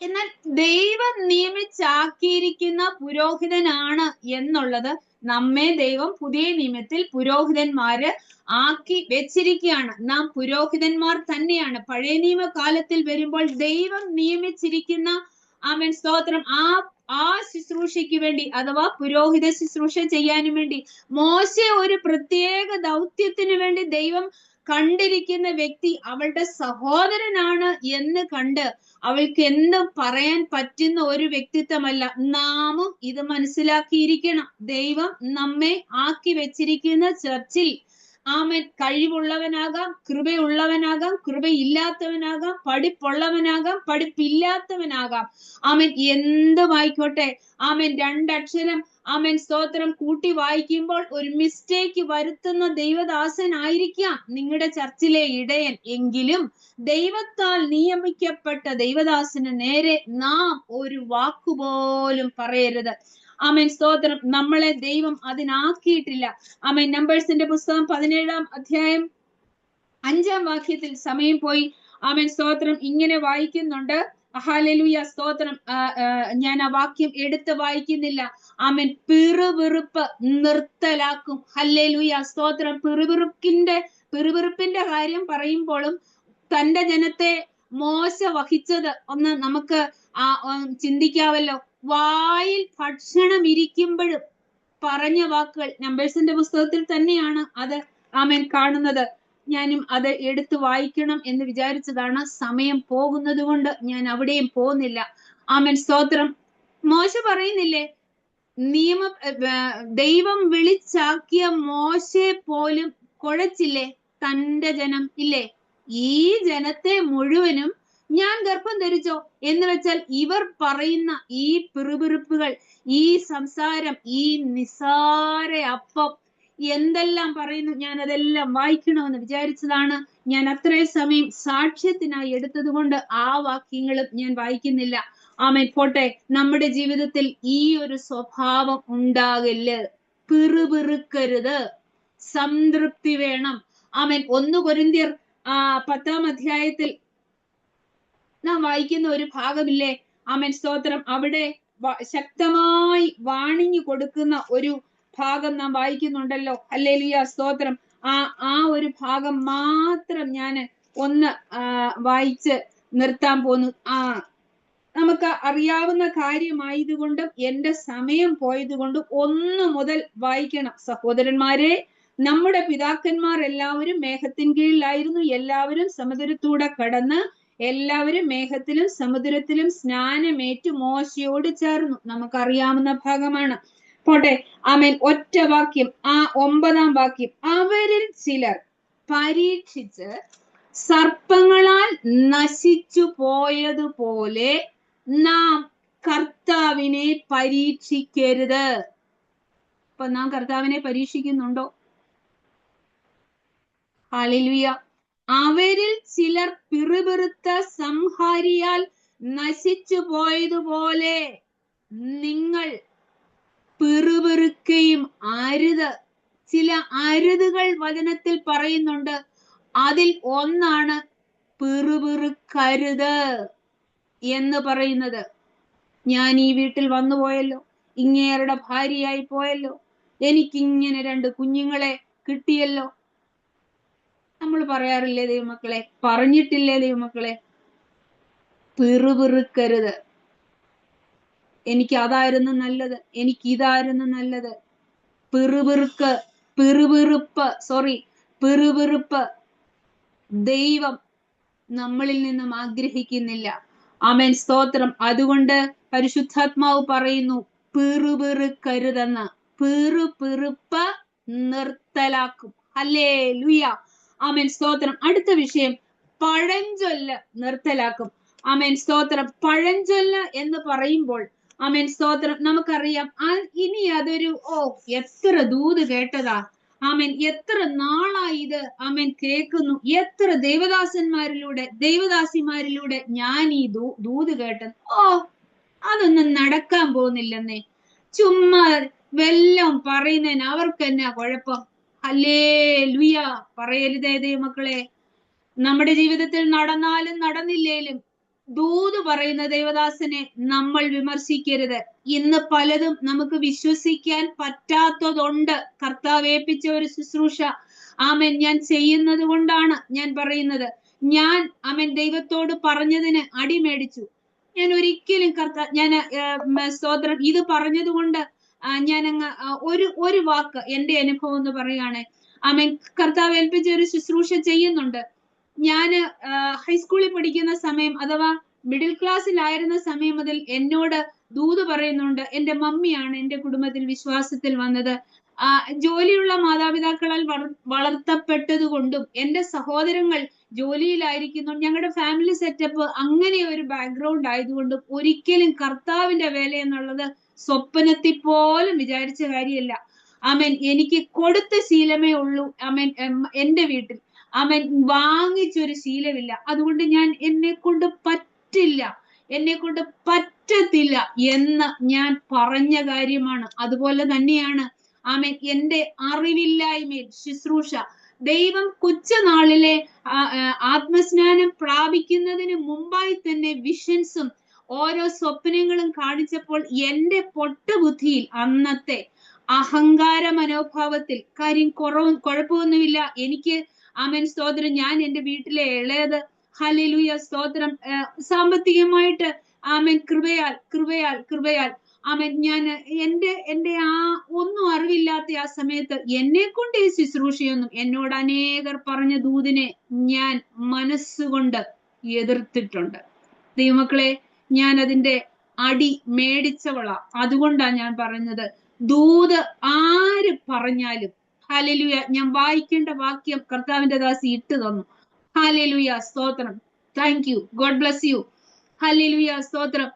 എന്നാൽ ദൈവം നിയമിച്ചാക്കിയിരിക്കുന്ന പുരോഹിതനാണ് എന്നുള്ളത് നമ്മെ ദൈവം പുതിയ നിയമത്തിൽ പുരോഹിതന്മാര് ആക്കി വെച്ചിരിക്കുകയാണ്. നാം പുരോഹിതന്മാർ തന്നെയാണ്. പഴയ നിയമകാലത്തിൽ വരുമ്പോൾ ദൈവം നിയമിച്ചിരിക്കുന്ന ആമേൻ സ്തോത്രം ആ ശുശ്രൂഷയ്ക്ക് വേണ്ടി അഥവാ പുരോഹിത ശുശ്രൂഷ ചെയ്യാനും വേണ്ടി മോശ ഒരു പ്രത്യേക ദൗത്യത്തിന് വേണ്ടി ദൈവം കണ്ടിരിക്കുന്ന വ്യക്തി അവളുടെ സഹോദരനാണ് എന്ന് കണ്ട് അവൾക്ക് എന്തും പറയാൻ പറ്റുന്ന ഒരു വ്യക്തിത്വമല്ല. നാമും ഇത് മനസ്സിലാക്കിയിരിക്കണം. ദൈവം നമ്മെ ആക്കി വെച്ചിരിക്കുന്ന ചർച്ചിൽ ആമേൻ കഴിവുള്ളവനാകാം, കൃപയുള്ളവനാകാം, കൃപയില്ലാത്തവനാകാം, പഠിപ്പുള്ളവനാകാം, പഠിപ്പില്ലാത്തവനാകാം. ആമേൻ എന്തുമായിക്കോട്ടെ. ആമേൻ രണ്ടക്ഷരം ആമേൻ സ്തോത്രം കൂട്ടി വായിക്കുമ്പോൾ ഒരു മിസ്റ്റേക്ക് വരുത്തുന്ന ദൈവദാസനായിരിക്കാം നിങ്ങളുടെ ചർച്ചിലെ ഇടയൻ. എങ്കിലും ദൈവത്താൽ നിയമിക്കപ്പെട്ട ദൈവദാസന് നേരെ നാം ഒരു വാക്കുപോലും പറയരുത്. ആമേൻ സ്തോത്രം. നമ്മളെ ദൈവം അതിനാക്കിയിട്ടില്ല. ആമേൻ. നമ്പേഴ്സിന്റെ പുസ്തകം 17 അധ്യായം 5 വാക്യത്തിൽ സമയം പോയി ആമേൻ സ്തോത്രം ഇങ്ങനെ വായിക്കുന്നുണ്ട്. ഹല്ലേലൂയ സ്തോത്രം. ഞാൻ ആ വാക്യം എടുത്ത് വായിക്കുന്നില്ല. ആമേൻ. പിറുപിറുപ്പ് നിർത്തലാക്കും. ഹല്ലേലൂയ സ്തോത്രം. പിറുപിറുപ്പിന്റെ കാര്യം പറയുമ്പോഴും തന്റെ ജനത്തെ മോശ വഹിച്ചത് ഒന്ന് നമുക്ക് ചിന്തിക്കാവല്ലോ. വായിൽ ഭക്ഷണം ഇരിക്കുമ്പോഴും പറഞ്ഞ വാക്കുകൾ നമ്പേഴ്സിന്റെ പുസ്തകത്തിൽ തന്നെയാണ് അത് ആമേൻ കാണുന്നത്. ഞാനും അത് എടുത്ത് വായിക്കണം എന്ന് വിചാരിച്ചതാണ്. സമയം പോകുന്നത് കൊണ്ട് ഞാൻ അവിടെയും പോകുന്നില്ല. ആമേൻ സ്തോത്രം. മോശ പറയുന്നില്ലേ, ദൈവം വിളിച്ചാക്കിയ മോശയെ പോലും കുഴച്ചില്ലേ തന്റെ ജനം ഇല്ലേ? ഈ ജനത്തെ മുഴുവനും ഞാൻ ഗർഭം ധരിച്ചോ എന്ന് വെച്ചാൽ ഇവർ പറയുന്ന ഈ പിറുപിറുപ്പുകൾ, ഈ സംസാരം, ഈ നിസാര അപ്പം എന്തെല്ലാം പറയുന്നു. ഞാൻ അതെല്ലാം വായിക്കണമെന്ന് വിചാരിച്ചതാണ്. ഞാൻ അത്രയും സമയം സാക്ഷ്യത്തിനായി എടുത്തത് കൊണ്ട് ആ വാക്യങ്ങളും ഞാൻ വായിക്കുന്നില്ല. ആമേൻ. പോട്ടെ. നമ്മുടെ ജീവിതത്തിൽ ഈ ഒരു സ്വഭാവം ഉണ്ടാകില്ല. പിറുപിറുക്കരുത്. സംതൃപ്തി വേണം. ആമേൻ. 1 കൊരിന്ത്യർ 10 അധ്യായത്തിൽ നാം വായിക്കുന്ന ഒരു ഭാഗമില്ലേ? ആമേൻ സ്തോത്രം. അവിടെ ശക്തമായി വാണിഞ്ഞു കൊടുക്കുന്ന ഒരു ഭാഗം നാം വായിക്കുന്നുണ്ടല്ലോ. ഹല്ലേലൂയ സ്തോത്രം. ആ ഒരു ഭാഗം മാത്രം ഞാൻ ഒന്ന് വായിച്ച് നിർത്താൻ പോന്നു. നമുക്ക് അറിയാവുന്ന കാര്യമായതുകൊണ്ടും എന്റെ സമയം പോയതുകൊണ്ടും 1 മുതൽ വായിക്കണം. സഹോദരന്മാരെ, നമ്മുടെ പിതാക്കന്മാർ എല്ലാവരും മേഘത്തിൻ കീഴിലായിരുന്നു. എല്ലാവരും സമുദ്രത്തൂടെ കടന്ന് എല്ലാവരും മേഘത്തിലും സമുദ്രത്തിലും സ്നാനമേറ്റ് മോശയോട് ചേർന്നു. നമുക്കറിയാവുന്ന ഭാഗമാണ്. പോട്ടെ. ആമേൻ. ഒറ്റ വാക്യം, 9 വാക്യം. അവരിൽ ചിലർ പരീക്ഷിച്ച് സർപ്പങ്ങളാൽ നശിച്ചു പോയതുപോലെ നാം കർത്താവിനെ പരീക്ഷിക്കരുത്. അപ്പൊ നാം കർത്താവിനെ പരീക്ഷിക്കുന്നുണ്ടോ? ഹല്ലേലൂയ. അവരിൽ ചിലർ പിറുപിറുത്ത സംഹാരിയാൽ നശിച്ചു പോയതുപോലെ നിങ്ങൾ പിറുപിറുക്കുകയും അരുത്. ചില അരുതുകൾ വചനത്തിൽ പറയുന്നുണ്ട്. അതിൽ ഒന്നാണ് പിറുപിറുക്കരുത് എന്ന് പറയുന്നത്. ഞാൻ ഈ വീട്ടിൽ വന്നു പോയല്ലോ, ഇങ്ങേരുടെ ഭാര്യയായി പോയല്ലോ, എനിക്കിങ്ങനെ 2 കുഞ്ഞുങ്ങളെ കിട്ടിയല്ലോ. നമ്മൾ പറയാറില്ലേ ദൈവമക്കളെ? പറഞ്ഞിട്ടില്ലേ ദൈവമക്കളെ? പിറുപിറുക്കരുത്. എനിക്ക് അതായിരുന്നു നല്ലത്, എനിക്ക് ഇതായിരുന്നു നല്ലത്. പിറുപിറുപ്പ് ദൈവം നമ്മളിൽ നിന്നും ആഗ്രഹിക്കുന്നില്ല. ആമേൻ, സ്തോത്രം. അതുകൊണ്ട് പരിശുദ്ധാത്മാവ് പറയുന്നു പിറുപിറുക്കരുതെന്ന്. പിറുപിറുപ്പ് നിർത്തലാക്കും. ഹല്ലേലൂയ. ആമേൻ, സ്തോത്രം. അടുത്ത വിഷയം, പഴഞ്ചൊല്ല് നിർത്തലാക്കും. ആമേൻ, സ്തോത്രം. പഴഞ്ചൊല്ല് എന്ന് പറയുമ്പോൾ ആമേൻ, സ്തോത്രം, നമുക്കറിയാം ഇനി അതൊരു എത്ര ദൂത് കേട്ടതാ. ആമേൻ, എത്ര നാളായി ഇത് ആമേൻ കേൾക്കുന്നു. എത്ര ദേവദാസന്മാരിലൂടെ ദൈവദാസിമാരിലൂടെ ഞാൻ ഈ ദൂത് കേട്ടത്. അതൊന്നും നടക്കാൻ പോകുന്നില്ലെന്നേ. ചുമ്മാ വെല്ലം പറയുന്നതിന് അവർക്ക് എന്നാ കുഴപ്പം? ഹല്ലേലൂയ. പറയരുതേ ദൈവമക്കളെ. നമ്മുടെ ജീവിതത്തിൽ നടന്നാലും നടന്നില്ലേലും ദൂത് പറയുന്ന ദൈവദാസനെ നമ്മൾ വിമർശിക്കരുത്. ഇന്ന് പലതും നമുക്ക് വിശ്വസിക്കാൻ പറ്റാത്തതുണ്ട്. കർത്താവ് ഏൽപ്പിച്ച ഒരു ശുശ്രൂഷ ആമേൻ ഞാൻ ചെയ്യുന്നത് കൊണ്ടാണ് ഞാൻ പറയുന്നത്. ഞാൻ ആമേൻ ദൈവത്തോട് പറഞ്ഞതിന് അടിമേടിച്ചു. ഞാൻ ഒരിക്കലും ഞാൻ സ്തോത്രം ഇത് പറഞ്ഞത് കൊണ്ട് ഞാൻ അങ്ങ് ഒരു വാക്ക് എന്റെ അനുഭവം എന്ന് പറയുകയാണ്. ആമേൻ, കർത്താവ് ഏൽപ്പിച്ച ഒരു ശുശ്രൂഷ ചെയ്യുന്നുണ്ട്. ഞാന് ഹൈസ്കൂളിൽ പഠിക്കുന്ന സമയം അഥവാ മിഡിൽ ക്ലാസ്സിലായിരുന്ന സമയം മുതൽ എന്നോട് ദൂത് പറയുന്നുണ്ട്. എന്റെ മമ്മിയാണ് എന്റെ കുടുംബത്തിൽ വിശ്വാസത്തിൽ വന്നത്. ജോലിയുള്ള മാതാപിതാക്കളാൽ വളർത്തപ്പെട്ടത് കൊണ്ടും എന്റെ സഹോദരങ്ങൾ ജോലിയിലായിരിക്കുന്നു. ഞങ്ങളുടെ ഫാമിലി സെറ്റപ്പ് അങ്ങനെ ഒരു ബാക്ക്ഗ്രൗണ്ട് ആയതുകൊണ്ടും ഒരിക്കലും കർത്താവിന്റെ വേല എന്നുള്ളത് സ്വപ്നത്തിൽ പോലും വിചാരിച്ച കാര്യമല്ല. ആമേൻ, എനിക്ക് കൊടുത്ത ശീലമേ ഉള്ളൂ. ആമേൻ, എന്റെ വീട്ടിൽ ആമേൻ വാങ്ങിച്ചൊരു ശീലമില്ല. അതുകൊണ്ട് ഞാൻ എന്നെ കൊണ്ട് പറ്റത്തില്ല എന്ന് ഞാൻ പറഞ്ഞ കാര്യമാണ്. അതുപോലെ തന്നെയാണ് ആമേൻ എന്റെ അറിവില്ലായ്മയിൽ ശുശ്രൂഷ. ദൈവം കൊച്ചുനാളിലെ ആത്മസ്നാനം പ്രാപിക്കുന്നതിന് മുമ്പായി തന്നെ വിഷൻസും ഓരോ സ്വപ്നങ്ങളും കാണിച്ചപ്പോൾ എന്റെ പൊട്ടബുദ്ധിയിൽ അന്നത്തെ അഹങ്കാര മനോഭാവത്തിൽ കാര്യം കുഴപ്പമൊന്നുമില്ല. എനിക്ക് ആമേൻ, സ്തോത്രം, ഞാൻ എന്റെ വീട്ടിലെ ഇളയത്. ഹല്ലേലൂയ, സ്തോത്രം. സാമ്പത്തികമായിട്ട് ആമേൻ കൃപയാൽ ആമേൻ ഞാൻ എന്റെ ഒന്നും അറിവില്ലാത്ത ആ സമയത്ത് എന്നെ കൊണ്ട് ഈ ശുശ്രൂഷയൊന്നും എന്നോട് അനേകർ പറഞ്ഞ ദൂതിനെ ഞാൻ മനസ്സുകൊണ്ട് എതിർത്തിട്ടുണ്ട്. ദൈവമക്കളെ, ഞാൻ അതിന്റെ അടി മേടിച്ചവളാ. അതുകൊണ്ടാ ഞാൻ പറയുന്നത്, ദൂത് ആര് പറഞ്ഞാലും ഹല്ലേലൂയ. ഞാൻ വായിക്കേണ്ട വാക്യം കർത്താവിന്റെ ദാസി ഇട്ട് തന്നു. ഹല്ലേലൂയ, സ്തോത്രം. Thank you, God bless you. Hallelujah, സ്തോത്രം.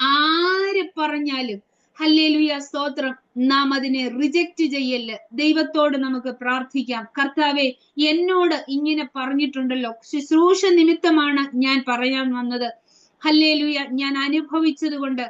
ആര് പറഞ്ഞാലും ഹല്ലേലൂയ, സ്തോത്രം, നാം അതിനെ റിജക്റ്റ് ചെയ്യല്ല. ദൈവത്തോട് നമുക്ക് പ്രാർത്ഥിക്കാം. കർത്താവെ, എന്നോട് ഇങ്ങനെ പറഞ്ഞിട്ടുണ്ടല്ലോ, ശുശ്രൂഷ നിമിത്തമാണ് ഞാൻ പറയാൻ വന്നത്. ഹല്ലേലൂയ, ഞാൻ അനുഭവിച്ചത് കൊണ്ട്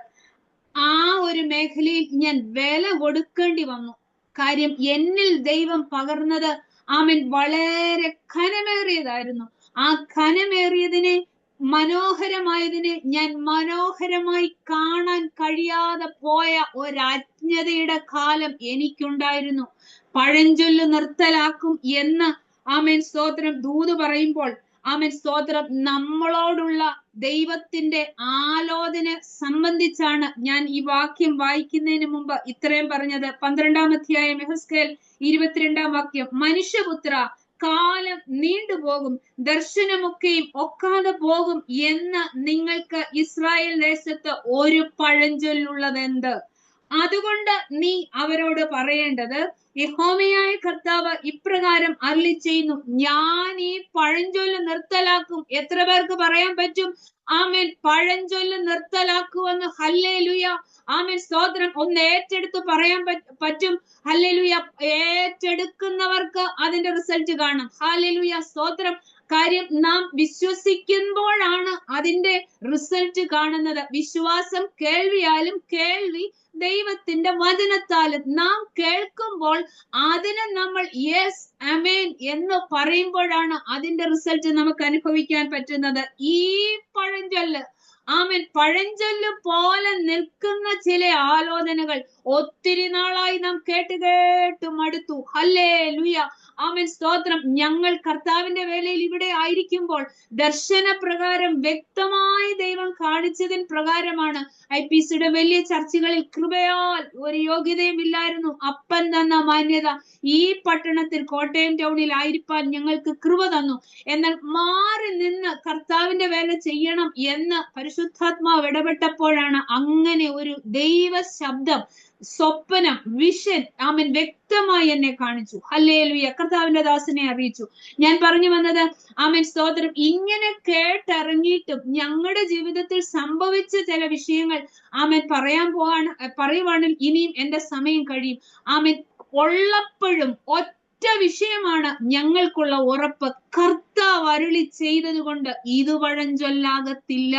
ആ ഒരു മേഖലയിൽ ഞാൻ വില കൊടുക്കേണ്ടി വന്നു. കാര്യം എന്നിൽ ദൈവം പകർന്നത് ആമേൻ വളരെ ഘനമേറിയതായിരുന്നു. ആ ഘനമേറിയതിനെ, മനോഹരമായതിനെ ഞാൻ മനോഹരമായി കാണാൻ കഴിയാതെ പോയ ഒരജ്ഞതയുടെ കാലം എനിക്കുണ്ടായിരുന്നു. പഴഞ്ചൊല്ല് നിർത്തലാക്കും എന്ന് ആമേൻ, സ്തോത്രം, ദൂത് പറയുമ്പോൾ ആമേൻ, സ്തോത്രം, നമ്മളോടുള്ള ദൈവത്തിന്റെ ആലോചന സംബന്ധിച്ചാണ് ഞാൻ ഈ വാക്യം വായിക്കുന്നതിന് മുമ്പ് ഇത്രയും പറഞ്ഞത്. 12-ാം അധ്യായം യെഹെസ്കേൽ 22-ാം വാക്യം, മനുഷ്യപുത്ര, കാലം നീണ്ടുപോകും, ദർശനമൊക്കെയും ഒക്കാതെ പോകും എന്ന് നിങ്ങൾക്ക് ഇസ്രായേൽ ദേശത്ത് ഒരു പഴഞ്ചൊല്ലുള്ളതെന്ത്? അതുകൊണ്ട് നീ അവരോട് പറയേണ്ടത്, യഹോവയായ കർത്താവ് ഇപ്രകാരം അരുളി ചെയ്യുന്നു, ഞാൻ ഈ പഴഞ്ചൊല്ല് നിർത്തലാക്കും. എത്ര പേർക്ക് പറയാൻ പറ്റും? ആമേൻ. പഴഞ്ചൊല്ല് നിർത്തലാക്കുവെന്ന്. ഹല്ലേലൂയ. ആമേൻ. സ്തോത്രം. ഒന്ന് ഏറ്റെടുത്ത് പറയാൻ പറ്റും. ഹല്ലേലൂയ. ഏറ്റെടുക്കുന്നവർക്ക് അതിന്റെ റിസൾട്ട് കാണും. ഹല്ലേലൂയ. സ്തോത്രം. കാര്യം നാം വിശ്വസിക്കുമ്പോഴാണ് അതിന്റെ റിസൾട്ട് കാണുന്നത്. വിശ്വാസം കേൾവിയാലും, കേൾവി ദൈവത്തിന്റെ വചനത്താലും. നാം കേൾക്കുമ്പോൾ അതിന് നമ്മൾ യെസ് അമേൻ എന്ന് പറയുമ്പോഴാണ് അതിന്റെ റിസൾട്ട് നമുക്ക് അനുഭവിക്കാൻ പറ്റുന്നത്. ഈ പഴഞ്ചൊല്ല്, ആമേൻ, പഴഞ്ചൊല്ല് പോലെ നിൽക്കുന്ന ചില ആലോചനകൾ ഒത്തിരി നാളായി നാം കേട്ട് മടുത്തു. ഹല്ലേലൂയ. ആമേൻ. സ്തോത്രം. ഞങ്ങൾ കർത്താവിന്റെ വേലയിൽ ഇവിടെ ആയിരിക്കുമ്പോൾ ദർശന പ്രകാരം വ്യക്തമായി ദൈവം കാണിച്ചതിൻ പ്രകാരമാണ് IPCയുടെ വലിയ ചർച്ചകളിൽ കൃപയാൽ ഒരു യോഗ്യതയും ഇല്ലായിരുന്നു. അപ്പൻ തന്ന മാന്യത ഈ പട്ടണത്തിൽ, കോട്ടയം ടൗണിൽ ആയിരിക്കാൻ ഞങ്ങൾക്ക് കൃപ തന്നു. എന്നാൽ മാറി നിന്ന് കർത്താവിന്റെ വേല ചെയ്യണം എന്ന് പരിശുദ്ധാത്മാവ് ഇടപെട്ടപ്പോഴാണ് അങ്ങനെ ഒരു ദൈവ ശബ്ദം, സ്വപ്നം, വിഷൻ ആമേൻ വ്യക്തമായി എന്നെ കാണിച്ചു. ഹല്ലേലൂയ. കർത്താവിന്റെ ദാസനെ അറിയിച്ചു. ഞാൻ പറഞ്ഞു വന്നത്, ആമേൻ, സ്തോത്രം, ഇങ്ങനെ കേട്ടിറങ്ങിയിട്ടും ഞങ്ങളുടെ ജീവിതത്തിൽ സംഭവിച്ച ചില വിഷയങ്ങൾ ആമേൻ പറയുവാണെങ്കിൽ ഇനിയും എന്റെ സമയം കഴിയും. ആമേൻ. ഉള്ളപ്പോഴും ഒറ്റ വിഷയമാണ് ഞങ്ങൾക്കുള്ള ഉറപ്പ്. കർത്താവ് അരുളി ചെയ്തത് കൊണ്ട് ഇത് പഴഞ്ചൊല്ലാകത്തില്ല.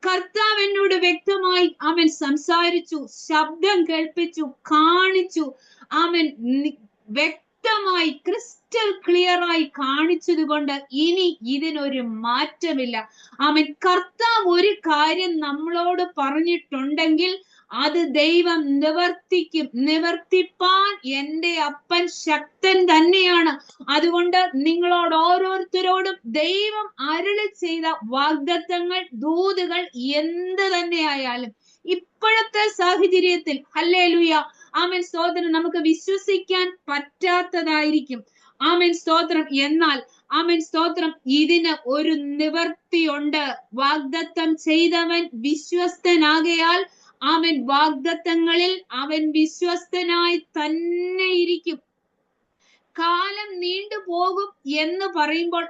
കർത്താവ് എന്നോട് വ്യക്തമായി ആമേൻ സംസാരിച്ചു, ശബ്ദം കേൾപ്പിച്ചു, കാണിച്ചു. ആമേൻ. വ്യക്തമായി ക്രിസ്റ്റൽ ക്ലിയർ ആയി കാണിച്ചത് കൊണ്ട് ഇനി ഇതിനൊരു മാറ്റമില്ല. ആമേൻ. കർത്താവ് ഒരു കാര്യം നമ്മളോട് പറഞ്ഞിട്ടുണ്ടെങ്കിൽ അത് ദൈവം നിവർത്തിക്കും. നിവർത്തിപ്പാൻ എന്റെ അപ്പൻ ശക്തൻ തന്നെയാണ്. അതുകൊണ്ട് നിങ്ങളോട് ഓരോരുത്തരോടും ദൈവം അരുളി ചെയ്ത വാഗ്ദത്തങ്ങൾ, ദൂതുകൾ എന്ത് തന്നെയായാലും ഇപ്പോഴത്തെ സാഹചര്യത്തിൽ ഹല്ലേലൂയ, ആമേൻ, സ്തോത്രം, നമുക്ക് വിശ്വസിക്കാൻ പറ്റാത്തതായിരിക്കും. ആമേൻ. സ്തോത്രം. എന്നാൽ ആമേൻ, സ്തോത്രം, ഇതിന് ഒരു നിവർത്തിയുണ്ട്. വാഗ്ദത്തം ചെയ്തവൻ വിശ്വസ്തനാകയാൽ അവൻ വാഗ്ദത്തങ്ങളിൽ അവൻ വിശ്വസ്തനായി തന്നെ ഇരിക്കും. കാലം നീണ്ടുപോകും എന്ന് പറയുമ്പോൾ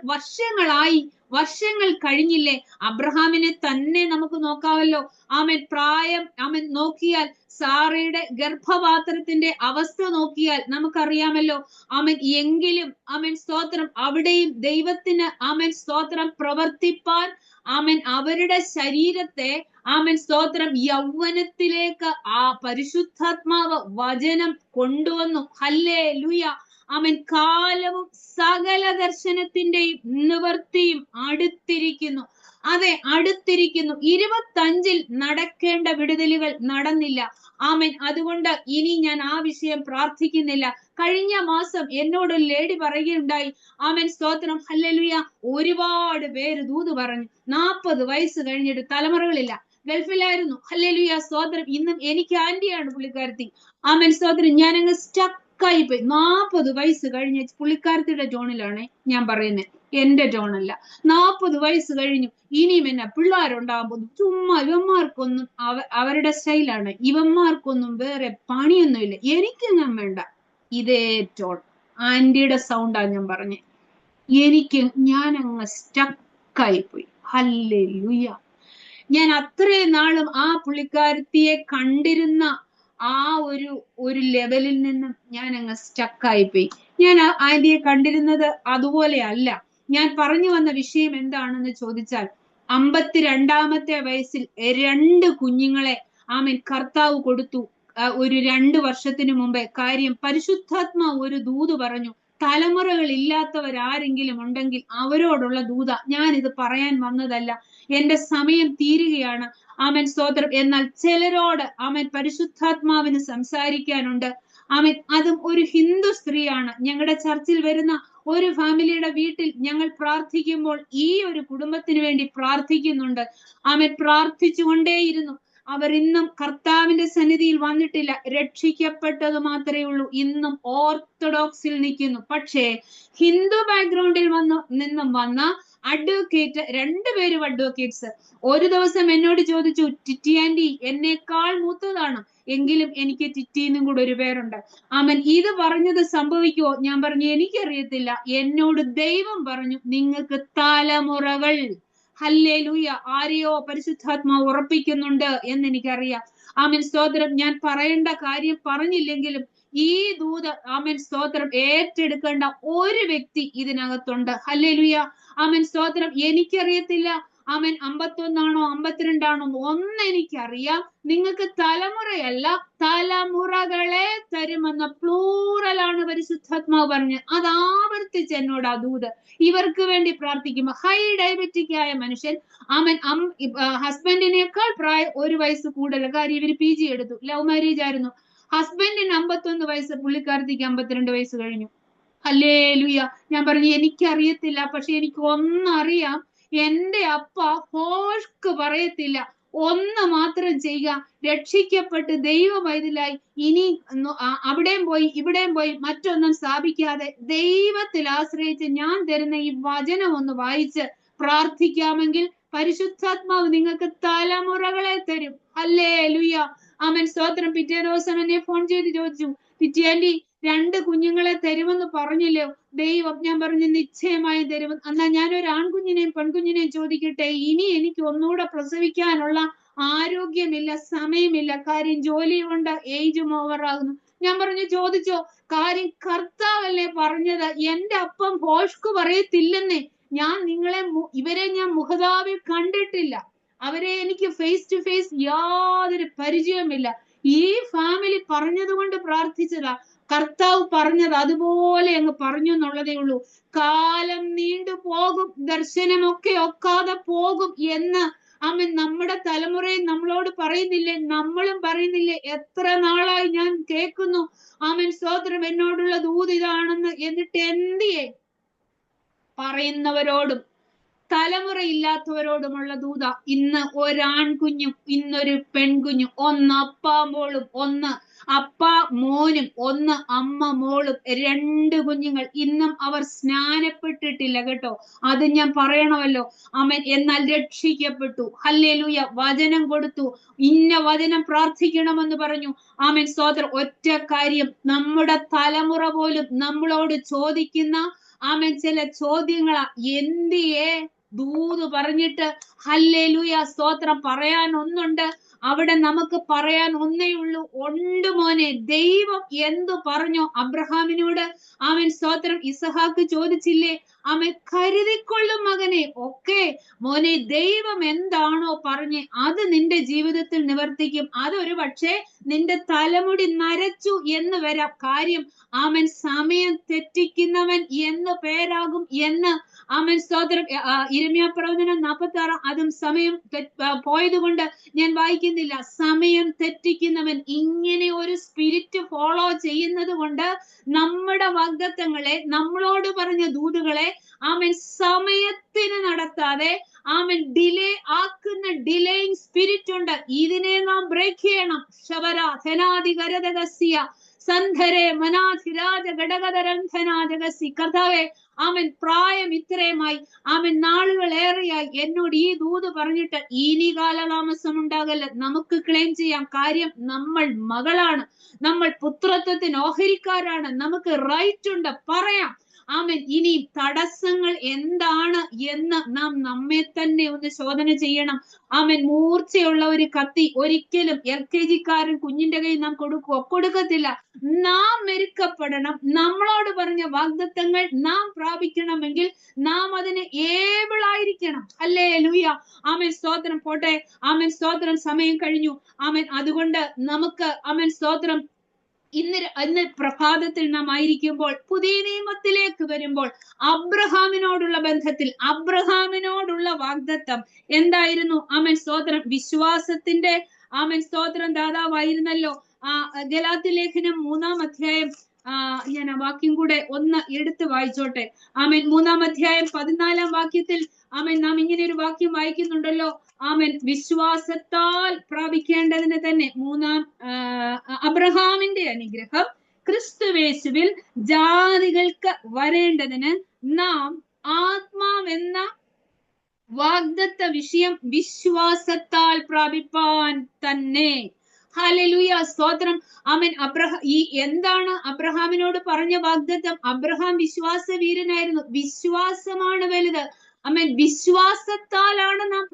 വർഷങ്ങൾ കഴിഞ്ഞില്ലേ? അബ്രഹാമിനെ തന്നെ നമുക്ക് നോക്കാമല്ലോ. ആമേൻ. പ്രായം ആമേൻ നോക്കിയാൽ, സാറയുടെ ഗർഭപാത്രത്തിന്റെ അവസ്ഥ നോക്കിയാൽ നമുക്കറിയാമല്ലോ. ആമേൻ. എങ്കിലും ആമേൻ, സ്തോത്രം, അവിടെയും ദൈവത്തിന് ആമേൻ, സ്തോത്രം, പ്രവർത്തിപ്പാൻ ആമേൻ അവരുടെ ശരീരത്തെ ആമേൻ, സ്തോത്രം, യൗവനത്തിലേക്ക് ആ പരിശുദ്ധാത്മാവ് വചനം കൊണ്ടുവന്നു. ഹല്ലേലൂയ. ആമേൻ. കാലവും സകല ദർശനത്തിന്റെയും നിവൃത്തിയും അടുത്തിരിക്കുന്നു. അതെ, അടുത്തിരിക്കുന്നു. 25 നടക്കേണ്ട വിടുതലുകൾ നടന്നില്ല. ആമേൻ. അതുകൊണ്ട് ഇനി ഞാൻ ആ വിഷയം പ്രാർത്ഥിക്കുന്നില്ല. കഴിഞ്ഞ മാസം എന്നോട് ലേഡി പറയുകയുണ്ടായി, ആമേൻ, സ്തോത്രം, ഹല്ലേലൂയ, ഒരുപാട് പേര് ദൂത് പറഞ്ഞു. 40 വയസ്സ് കഴിഞ്ഞിട്ട് തലമുറകളില്ല. ഗൾഫിലായിരുന്നു. ഹല്ലേലൂയ, സ്തോത്രം. ഇന്നും എനിക്ക് ആന്റിയാണ് പുള്ളിക്കാരത്തി. ആമേൻ, സ്തോത്രം. ഞാനങ്ങ് സ്റ്റക്കായി പോയി. 40 വയസ്സ് കഴിഞ്ഞ പുള്ളിക്കാരത്തിയുടെ ടോണിലാണ് ഞാൻ പറയുന്നത്, എന്റെ ടോണല്ല. 40 വയസ്സ് കഴിഞ്ഞു. ഇനിയും എന്നാ പിള്ളേരുണ്ടാകുമ്പോൾ ചുമ്മാ ഇവന്മാർക്കൊന്നും അവരുടെ സ്റ്റൈലാണ്. ഇവന്മാർക്കൊന്നും വേറെ പണിയൊന്നുമില്ല. എനിക്കൊന്നും വേണ്ട. ഇതേ ടോൺ ആന്റിയുടെ സൗണ്ടാ ഞാൻ പറഞ്ഞേ. ഞാൻ അങ്ങ് സ്റ്റക്കായി പോയി. ഹല്ലേലൂയ. ഞാൻ അത്രയും നാളും ആ പുള്ളിക്കാരത്തിയെ കണ്ടിരുന്ന ആ ഒരു ലെവലിൽ നിന്നും ഞാൻ അങ്ങ് സ്റ്റക്കായി പോയി. ഞാൻ ആന്റിയെ കണ്ടിരുന്നത് അതുപോലെ അല്ല. ഞാൻ പറഞ്ഞു വന്ന വിഷയം എന്താണെന്ന് ചോദിച്ചാൽ, 52-ാമത്തെ വയസ്സിൽ 2 കുഞ്ഞുങ്ങളെ ആമേൻ കർത്താവ് കൊടുത്തു. ഒരു 2 വർഷത്തിന് മുമ്പേ. കാര്യം, പരിശുദ്ധാത്മാവ് ഒരു ദൂത് പറഞ്ഞു. തലമുറകൾ ഇല്ലാത്തവരാരെങ്കിലും ഉണ്ടെങ്കിൽ അവരോടുള്ള ദൂത. ഞാൻ ഇത് പറയാൻ വന്നതല്ല, എന്റെ സമയം തീരുകയാണ്. ആമേൻ, സ്തോത്രം. എന്നാൽ ചിലരോട് ആമേൻ പരിശുദ്ധാത്മാവിന് സംസാരിക്കാനുണ്ട്. ആമേൻ. അതും ഒരു ഹിന്ദു സ്ത്രീയാണ്. ഞങ്ങളുടെ ചർച്ചിൽ വരുന്ന ഒരു ഫാമിലിയുടെ വീട്ടിൽ ഞങ്ങൾ പ്രാർത്ഥിക്കുമ്പോൾ ഈ ഒരു കുടുംബത്തിന് വേണ്ടി പ്രാർത്ഥിക്കുന്നുണ്ട്. ആമേൻ. പ്രാർത്ഥിച്ചുകൊണ്ടേയിരുന്നു. അവർ ഇന്നും കർത്താവിന്റെ സന്നിധിയിൽ വന്നിട്ടില്ല. രക്ഷിക്കപ്പെട്ടത് മാത്രമേ ഉള്ളൂ. ഇന്നും ഓർത്തഡോക്സിൽ നിൽക്കുന്നു. പക്ഷേ ഹിന്ദു ബാക്ക്ഗ്രൗണ്ടിൽ നിന്നും വന്ന അഡ്വക്കേറ്റ്, രണ്ടുപേരും അഡ്വക്കേറ്റ്സ്, ഒരു ദിവസം എന്നോട് ചോദിച്ചു, ടിറ്റി ആന്റി എന്നേക്കാൾ മൂത്തതാണ്, എങ്കിലും എനിക്ക് ടിറ്റിന്നും കൂടെ ഒരു പേരുണ്ട്. ആമൻ, ഇത് പറഞ്ഞത് സംഭവിക്കുമോ? ഞാൻ പറഞ്ഞു എനിക്കറിയത്തില്ല. എന്നോട് ദൈവം പറഞ്ഞു നിങ്ങൾക്ക് തലമുറകൾ, ഹല്ലേലൂയ, ആരെയോ പരിശുദ്ധാത്മാവ് ഉറപ്പിക്കുന്നുണ്ട് എന്ന് എനിക്കറിയാം. ആമൻ, സ്തോത്രം. ഞാൻ പറയേണ്ട കാര്യം പറഞ്ഞില്ലെങ്കിലും ഈ ദൂത്, ആമൻ സ്തോത്രം, ഏറ്റെടുക്കേണ്ട ഒരു വ്യക്തി ഇതിനകത്തുണ്ട്. ഹല്ലേലൂയ, ആമൻ സ്തോത്രം. എനിക്കറിയത്തില്ല ആമൻ 51 52 ഒന്ന് എനിക്കറിയാം, നിങ്ങൾക്ക് തലമുറയല്ല തലമുറകളെ തരുമെന്ന പ്ലൂറലാണ് പരിശുദ്ധാത്മാവ് പറഞ്ഞ്. അത് ആവർത്തിച്ച് എന്നോട് ആ ദൂത്. ഇവർക്ക് വേണ്ടി പ്രാർത്ഥിക്കുമ്പോൾ ഹൈ ഡയബറ്റിക് ആയ മനുഷ്യൻ, ആമൻ, ഹസ്ബൻഡിനേക്കാൾ പ്രായം 1 വയസ്സ് കൂടുതൽ. കാര്യം ഇവര് PG എടുത്തു, ലവ് മാരേജ് ആയിരുന്നു. ഹസ്ബൻഡിന് 51 വയസ്സ്, പുള്ളിക്കാരത്തിക്ക് 52 വയസ്സ് കഴിഞ്ഞു. ഹല്ലേലൂയ. ഞാൻ പറഞ്ഞു എനിക്കറിയത്തില്ല, പക്ഷെ എനിക്ക് ഒന്നറിയാം, എന്റെ അപ്പ ഹോഷ്ക്ക് പറയത്തില്ല, ഒന്ന് മാത്രം ചെയ്യുക, രക്ഷിക്കപ്പെട്ട് ദൈവ പൈതലായി ഇനി അവിടെയും പോയി ഇവിടെയും പോയി മറ്റൊന്നും സ്ഥാപിക്കാതെ ദൈവത്തിൽ ആശ്രയിച്ച് ഞാൻ തരുന്ന ഈ വചനം ഒന്ന് വായിച്ച് പ്രാർത്ഥിക്കാമെങ്കിൽ പരിശുദ്ധാത്മാവ് നിങ്ങൾക്ക് തലമുറകളെ തരും. ഹല്ലേലൂയ, ആമൻ സ്തോത്രം. പിറ്റേ ദിവസം എന്നെ ഫോൺ ചെയ്ത് ചോദിച്ചു, ടിറ്റി ആന്റി 2 കുഞ്ഞുങ്ങളെ തരുമെന്ന് പറഞ്ഞില്ലോ ദൈവം? ഞാൻ പറഞ്ഞു നിശ്ചയമായും തരും. എന്നാൽ ഞാനൊരു ആൺകുഞ്ഞിനെയും പെൺകുഞ്ഞിനെയും ചോദിക്കട്ടെ? ഇനി എനിക്ക് ഒന്നുകൂടെ പ്രസവിക്കാനുള്ള ആരോഗ്യമില്ല, സമയമില്ല. കാര്യം ജോലി കൊണ്ട് ഏജും ഓവറാകുന്നു. ഞാൻ പറഞ്ഞു ചോദിച്ചോ? കാര്യം കർത്താവല്ലേ പറഞ്ഞത്, എന്റെ അപ്പം ഭോഷ്ക്ക് പറയത്തില്ലെന്നേ. ഞാൻ ഇവരെ ഞാൻ മുഖതാവിൽ കണ്ടിട്ടില്ല, അവരെ എനിക്ക് ഫേസ് ടു ഫേസ് യാതൊരു പരിചയമില്ല. ഈ ഫാമിലി പറഞ്ഞത് കൊണ്ട് പ്രാർത്ഥിച്ചതാ. കർത്താവ് പറഞ്ഞത് അതുപോലെ അങ്ങ് പറഞ്ഞു എന്നുള്ളതേ ഉള്ളൂ. കാലം നീണ്ടു പോകും, ദർശനമൊക്കെ ഒക്കാതെ പോകും എന്ന് ആമൻ നമ്മുടെ തലമുറയും നമ്മളോട് പറയുന്നില്ലേ? നമ്മളും പറയുന്നില്ലേ? എത്ര നാളായി ഞാൻ കേൾക്കുന്നു, ആമൻ സ്തോത്രം, എന്നോടുള്ള ദൂത് ഇതാണെന്ന്. എന്നിട്ട് എന്തിയെ പറയുന്നവരോടും തലമുറയില്ലാത്തവരോടുമുള്ള ദൂത. ഇന്ന് ഒരാൺകുഞ്ഞും ഇന്നൊരു പെൺകുഞ്ഞും, ഒന്ന് അപ്പാ മോളും, ഒന്ന് അപ്പ മോനും, ഒന്ന് അമ്മ മോളും, 2 കുഞ്ഞുങ്ങൾ. ഇന്നും അവർ സ്നാനപ്പെട്ടിട്ടില്ല കേട്ടോ, അത് ഞാൻ പറയണമല്ലോ. ആമൻ, എന്നാൽ രക്ഷിക്കപ്പെട്ടു. ഹല്ലേലൂയ. വചനം കൊടുത്തു, ഇന്ന വചനം പ്രാർത്ഥിക്കണമെന്ന് പറഞ്ഞു. ആമൻ സ്തോത്രം. ഒറ്റ കാര്യം, നമ്മുടെ തലമുറ പോലും നമ്മളോട് ചോദിക്കുന്ന ആമൻ ചില ചോദ്യങ്ങളാ. എന്തിയേ ദൂത് പറഞ്ഞിട്ട്? ഹല്ലേലൂയ, സ്തോത്രം. പറയാൻ ഒന്നുണ്ട് അവിടെ, നമുക്ക് പറയാൻ ഒന്നേ ഉള്ളൂ. ഉണ്ട് മോനെ, ദൈവം എന്തു പറഞ്ഞോ അബ്രഹാമിനോട്, ആമൻ സ്തോത്രം, ഇസഹാക്ക് ചോദിച്ചില്ലേ, ആമൻ കരുതിക്കൊള്ളും മകനെ, ഒക്കെ മോനെ ദൈവം എന്താണോ പറഞ്ഞ് അത് നിന്റെ ജീവിതത്തിൽ നിവർത്തിക്കും. അതൊരു പക്ഷേ നിന്റെ തലമുടി നരച്ചു എന്ന് വരാം. കാര്യം ആമൻ സമയം തെറ്റിക്കുന്നവൻ എന്ന് പേരാകും എന്ന് ആമൻ സ്തോത്രം. ഇരമ്യാ പ്രവചനം 46, അതും സമയം പോയത് കൊണ്ട് ഞാൻ വായിക്കുന്നില്ല. സമയം തെറ്റിക്കുന്നവൻ, ഇങ്ങനെ ഒരു സ്പിരിറ്റ് ഫോളോ ചെയ്യുന്നത് കൊണ്ട് നമ്മുടെ വാഗ്ദത്തങ്ങളെ, നമ്മളോട് പറഞ്ഞ ദൂതുകളെ ആമൻ സമയത്തിന് നടത്താതെ ആമൻ ഡിലേ ആക്കുന്ന ഡിലേയിങ് സ്പിരിറ്റ് ഉണ്ട്. ഇതിനെ നാം ബ്രേക്ക് ചെയ്യണം. ശബര ധനാദി ഗരദഗസ്യ സന്ധരെ മനാധിരാജ ഘടകധരന്ധനാജഗസി. കർത്താവേ, ആമൻ പ്രായം ഇത്രയുമായി, ആമൻ നാളുകൾ ഏറെയായി എന്നോട് ഈ ദൂത് പറഞ്ഞിട്ട് ഇനി കാലതാമസം ഉണ്ടാകല്ല. നമുക്ക് ക്ലെയിം ചെയ്യാം. കാര്യം നമ്മൾ മകളാണ്, നമ്മൾ പുത്രത്വത്തിന് ഓഹരിക്കാരാണ്, നമുക്ക് റൈറ്റ് ഉണ്ട്, പറയാം. ആമൻ, ഇനി തടസ്സങ്ങൾ എന്താണ് എന്ന് നാം നമ്മെ തന്നെ ഒന്ന് ശോധന ചെയ്യണം. ആമൻ, മൂർച്ചയുള്ള ഒരു കത്തി ഒരിക്കലും LKG-കാരൻ കുഞ്ഞിന്റെ കയ്യിൽ നാം കൊടുക്കത്തില്ല. നാം മെരുക്കപ്പെടണം. നമ്മളോട് പറഞ്ഞ വാഗ്ദത്തങ്ങൾ നാം പ്രാപിക്കണമെങ്കിൽ നാം അതിന് ഏബിൾ ആയിരിക്കണം. ഹല്ലേലൂയ, ആമൻ സ്തോത്രം. പോട്ടെ, ആമൻ സ്തോത്രം. സമയം കഴിഞ്ഞു. ആമൻ, അതുകൊണ്ട് നമുക്ക് ആമൻ സ്തോത്രം ഇന്ന് പ്രഭാതത്തിൽ നാം ആയിരിക്കുമ്പോൾ, പുതിയ നിയമത്തിലേക്ക് വരുമ്പോൾ, അബ്രഹാമിനോടുള്ള ബന്ധത്തിൽ അബ്രഹാമിനോടുള്ള വാഗ്ദത്തം എന്തായിരുന്നു? ആമൻ സ്തോത്രം. വിശ്വാസത്തിന്റെ ആമൻ സ്തോത്രം ദാതാവായിരുന്നല്ലോ. ഗലാത്യ ലേഖനം 3-ാം അധ്യായം, ഞാൻ ആ വാക്യം കൂടെ ഒന്ന് എടുത്ത് വായിച്ചോട്ടെ. ആമൻ 3-ാം അധ്യായം 14-ാം വാക്യത്തിൽ ആമൻ നാം ഇങ്ങനെ ഒരു വാക്യം വായിക്കുന്നുണ്ടല്ലോ. ആമേൻ വിശ്വാസത്താൽ പ്രാപിക്കേണ്ടതിന് തന്നെ. മൂന്നാം അബ്രഹാമിന്റെ അനുഗ്രഹം ക്രിസ്തുവേശുവിൽ ജാതികൾക്ക് വരേണ്ടതിന് നാം ആത്മാവെന്ന വാഗ്ദത്ത വിഷയം വിശ്വാസത്താൽ പ്രാപിപ്പാൻ തന്നെ. ഹല്ലേലൂയ, സ്തോത്രം. ആമേൻ. എന്താണ് അബ്രഹാമിനോട് പറഞ്ഞ വാഗ്ദത്തം? അബ്രഹാം വിശ്വാസ വീരനായിരുന്നു. വിശ്വാസമാണ് വലുത്. ആമേൻ. വിശ്വാസത്താലാണ് നാം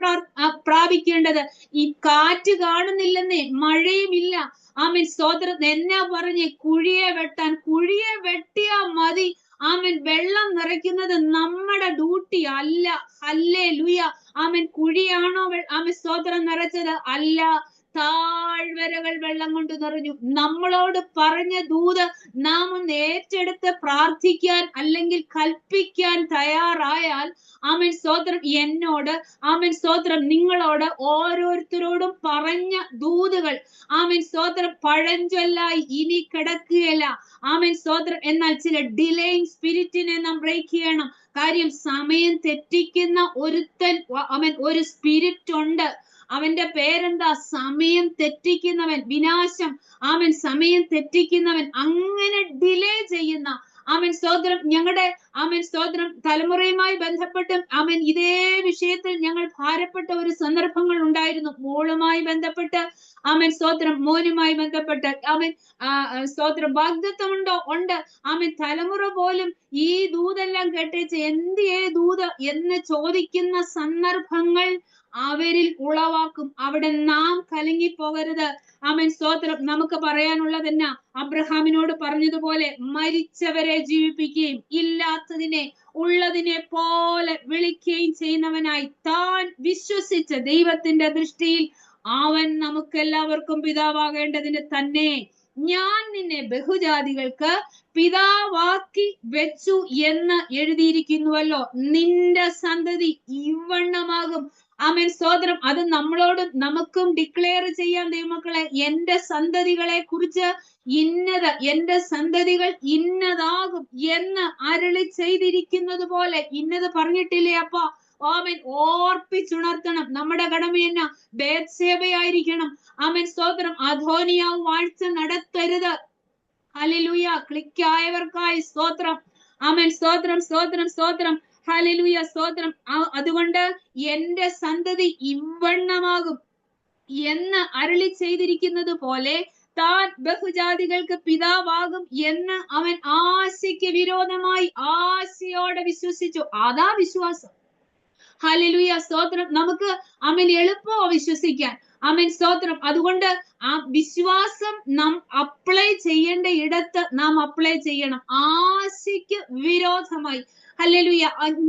പ്രാപിക്കേണ്ടത്. ഈ കാറ്റ് കാണുന്നില്ലെന്നേ, മഴയുമില്ല. ആമേൻ, സ്തോത്രം. എന്നാ പറഞ്ഞേ? കുഴിയെ വെട്ടിയാ മതി. ആമേൻ. വെള്ളം നിറയ്ക്കുന്നത് നമ്മുടെ ഡ്യൂട്ടി അല്ല. ഹല്ലേലൂയ. ആമേൻ. കുഴിയാണോ ആമേൻ സ്തോത്രം നിറച്ചത്? അല്ല. താഴ്വരകൾ വെള്ളം കൊണ്ട് നിറഞ്ഞു. നമ്മളോട് പറഞ്ഞ ദൂത് നാം ഒന്ന് ഏറ്റെടുത്ത് പ്രാർത്ഥിക്കാൻ അല്ലെങ്കിൽ കൽപ്പിക്കാൻ തയ്യാറായാൽ, ആമേൻ സ്തോത്രം, എന്നോട് ആമേൻ സ്തോത്രം, നിങ്ങളോട് ഓരോരുത്തരോടും പറഞ്ഞ ദൂതുകൾ ആമേൻ സ്തോത്രം പഴഞ്ചൊല്ലായി ഇനി കിടക്കുകയല്ല. ആമേൻ സ്തോത്രം. എന്നാൽ ചില ഡിലേയിങ് സ്പിരിറ്റിനെ നാം ബ്രേക്ക് ചെയ്യണം. കാര്യം, സമയം തെറ്റിക്കുന്ന ഒരു സ്പിരിറ്റ് ഉണ്ട്. അവന്റെ പേരെന്താ? സമയം തെറ്റിക്കുന്നവൻ, വിനാശം. ആമേൻ. സമയം തെറ്റിക്കുന്നവൻ, അങ്ങനെ ഡിലേ ചെയ്യുന്ന ആമേൻ സ്തോത്രം. ഞങ്ങളുടെ ആമേൻ സ്തോത്രം തലമുറയുമായി ബന്ധപ്പെട്ട് ആമേൻ ഇതേ വിഷയത്തിൽ ഞങ്ങൾ ഭാരപ്പെട്ട ഒരു സന്ദർഭങ്ങൾ ഉണ്ടായിരുന്നു. മോളുമായി ബന്ധപ്പെട്ട് ആമേൻ സ്തോത്രം, മോനുമായി ബന്ധപ്പെട്ട് ആമേൻ സ്തോത്രം. വാഗ്ദത്തമുണ്ടോ? ഉണ്ട്. ആമേൻ. തലമുറ പോലും ഈ ദൂതെല്ലാം കേട്ടേച്ച് എന്തിയേ ദൂത് എന്ന് ചോദിക്കുന്ന സന്ദർഭങ്ങൾ അവരിൽ ഉളവാക്കും. അവിടെ നാം കലങ്ങിപ്പോകരുത്. ആമേൻ സ്തോത്രം. നമുക്ക് പറയാനുള്ളത് എന്നാ? അബ്രഹാമിനോട് പറഞ്ഞതുപോലെ മരിച്ചവരെ ജീവിപ്പിക്കുകയും ഇല്ലാത്തതിനെ ഉള്ളതിനെ പോലെ വിളിക്കുകയും ചെയ്യുന്നവനായി താൻ വിശ്വസിച്ച ദൈവത്തിന്റെ ദൃഷ്ടിയിൽ അവൻ നമുക്കെല്ലാവർക്കും പിതാവാകേണ്ടതിന് തന്നെ ഞാൻ നിന്നെ ബഹുജാതികൾക്ക് പിതാവാക്കി വെച്ചു എന്ന് എഴുതിയിരിക്കുന്നുവല്ലോ. നിന്റെ സന്തതി ഇവണ്ണമാകും. ആമേൻ സ്തോത്രം. അത് നമ്മളോട് നമുക്കും ഡിക്ലെയർ ചെയ്യാൻ ദൈവമക്കളെ. എന്റെ സന്തതികളെ കുറിച്ച് ഇന്നത്, എന്റെ സന്തതികൾ ഇന്നതാകും എന്ന് അരുളി ചെയ്തിരിക്കുന്നത് പോലെ ഇന്നത് പറഞ്ഞിട്ടില്ലേ അപ്പ? ആമേൻ. ഓർപ്പിച്ചുണർത്തണം. നമ്മുടെ കടമ എന്നാ? ബേത്ശേബയായിരിക്കണം. ആമേൻ സ്തോത്രം. അധോനിയാവ് വാഴ്ച നടത്തരുത്. ഹല്ലേലൂയ. ക്ലിക്കായവർക്കായി സ്തോത്രം. ആമേൻ സ്തോത്രം, സ്തോത്രം, സ്തോത്രം. ഹല്ലേലൂയ, സ്തോത്രം. അതുകൊണ്ട് എന്റെ സന്തതി ഇവണ്ണമാകും എന്ന് അരുളി ചെയ്തിരിക്കുന്നത് പോലെ താൻ ബഹുജാതികൾക്ക് പിതാവാകും എന്ന് അവൻ ആശയ്ക്ക് വിരോധമായി ആശയോടെ വിശ്വസിച്ചു. അതാ വിശ്വാസം. ഹല്ലേലൂയ, സ്തോത്രം. നമുക്ക് ആമേൻ എളുപ്പമോ വിശ്വസിക്കാൻ? ആമേൻ സ്തോത്രം. അതുകൊണ്ട് ആ വിശ്വാസം നാം അപ്ലൈ ചെയ്യേണ്ട ഇടത്ത് നാം അപ്ലൈ ചെയ്യണം. ആശയ്ക്ക് വിരോധമായി. ഹല്ലേലൂയ.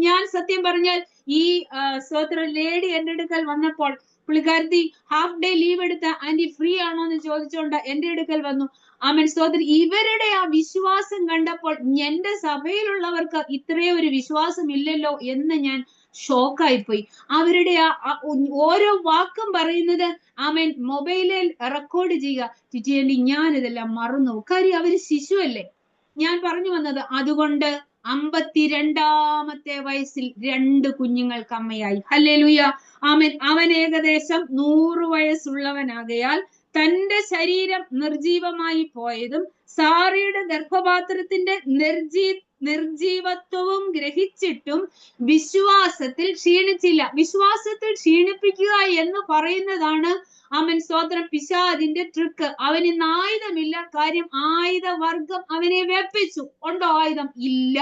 ഞാൻ സത്യം പറഞ്ഞാൽ ഈ സ്തോത്രം ലേഡി എന്റെ അടുക്കൽ വന്നപ്പോൾ പുള്ളിക്കാരത്തി ഹാഫ് ഡേ ലീവ് എടുത്ത ആന്റി ഫ്രീ ആണോ എന്ന് ചോദിച്ചോണ്ട് എന്റെ അടുക്കൽ വന്നു. ആമേൻ സ്തോത്രം. ഇവരുടെ ആ വിശ്വാസം കണ്ടപ്പോൾ എന്റെ സഭയിലുള്ളവർക്ക് ഇത്രയും ഒരു വിശ്വാസം ഇല്ലല്ലോ എന്ന് ഞാൻ ഷോക്കായിപ്പോയി. അവരുടെ ആ ഓരോ വാക്കും പറയുന്നത് ആമേൻ മൊബൈലിൽ റെക്കോർഡ് ചെയ്യുക. ചിറ്റിയേണ്ടി ഞാൻ ഇതെല്ലാം മറന്നു. കാര്യം അവര് ശിശുവല്ലേ. ഞാൻ പറഞ്ഞു വന്നത്, അതുകൊണ്ട് 52-ാമത്തെ വയസ്സിൽ 2 കുഞ്ഞുങ്ങൾക്ക് അമ്മയായി. ഹല്ലേലൂയ. ആമേൻ. അവൻ ഏകദേശം 100 വയസ്സുള്ളവനാകയാൽ തന്റെ ശരീരം നിർജീവമായി പോയതും സാറയുടെ ഗർഭപാത്രത്തിന്റെ നിർജീവത്വവും ഗ്രഹിച്ചിട്ടും വിശ്വാസത്തിൽ ക്ഷീണിച്ചില്ല. വിശ്വാസത്തിൽ ക്ഷീണിപ്പിക്കുക എന്ന് പറയുന്നതാണ് ആമേൻ സ്തോത്രം പിശാചിന്റെ ട്രിക്ക്. അവന് ഇന്ന് ആയുധമില്ല. കാര്യം ആയുധവർഗം അവനെ വെപ്പിച്ചു. ഉണ്ടോ ആയുധം? ഇല്ല.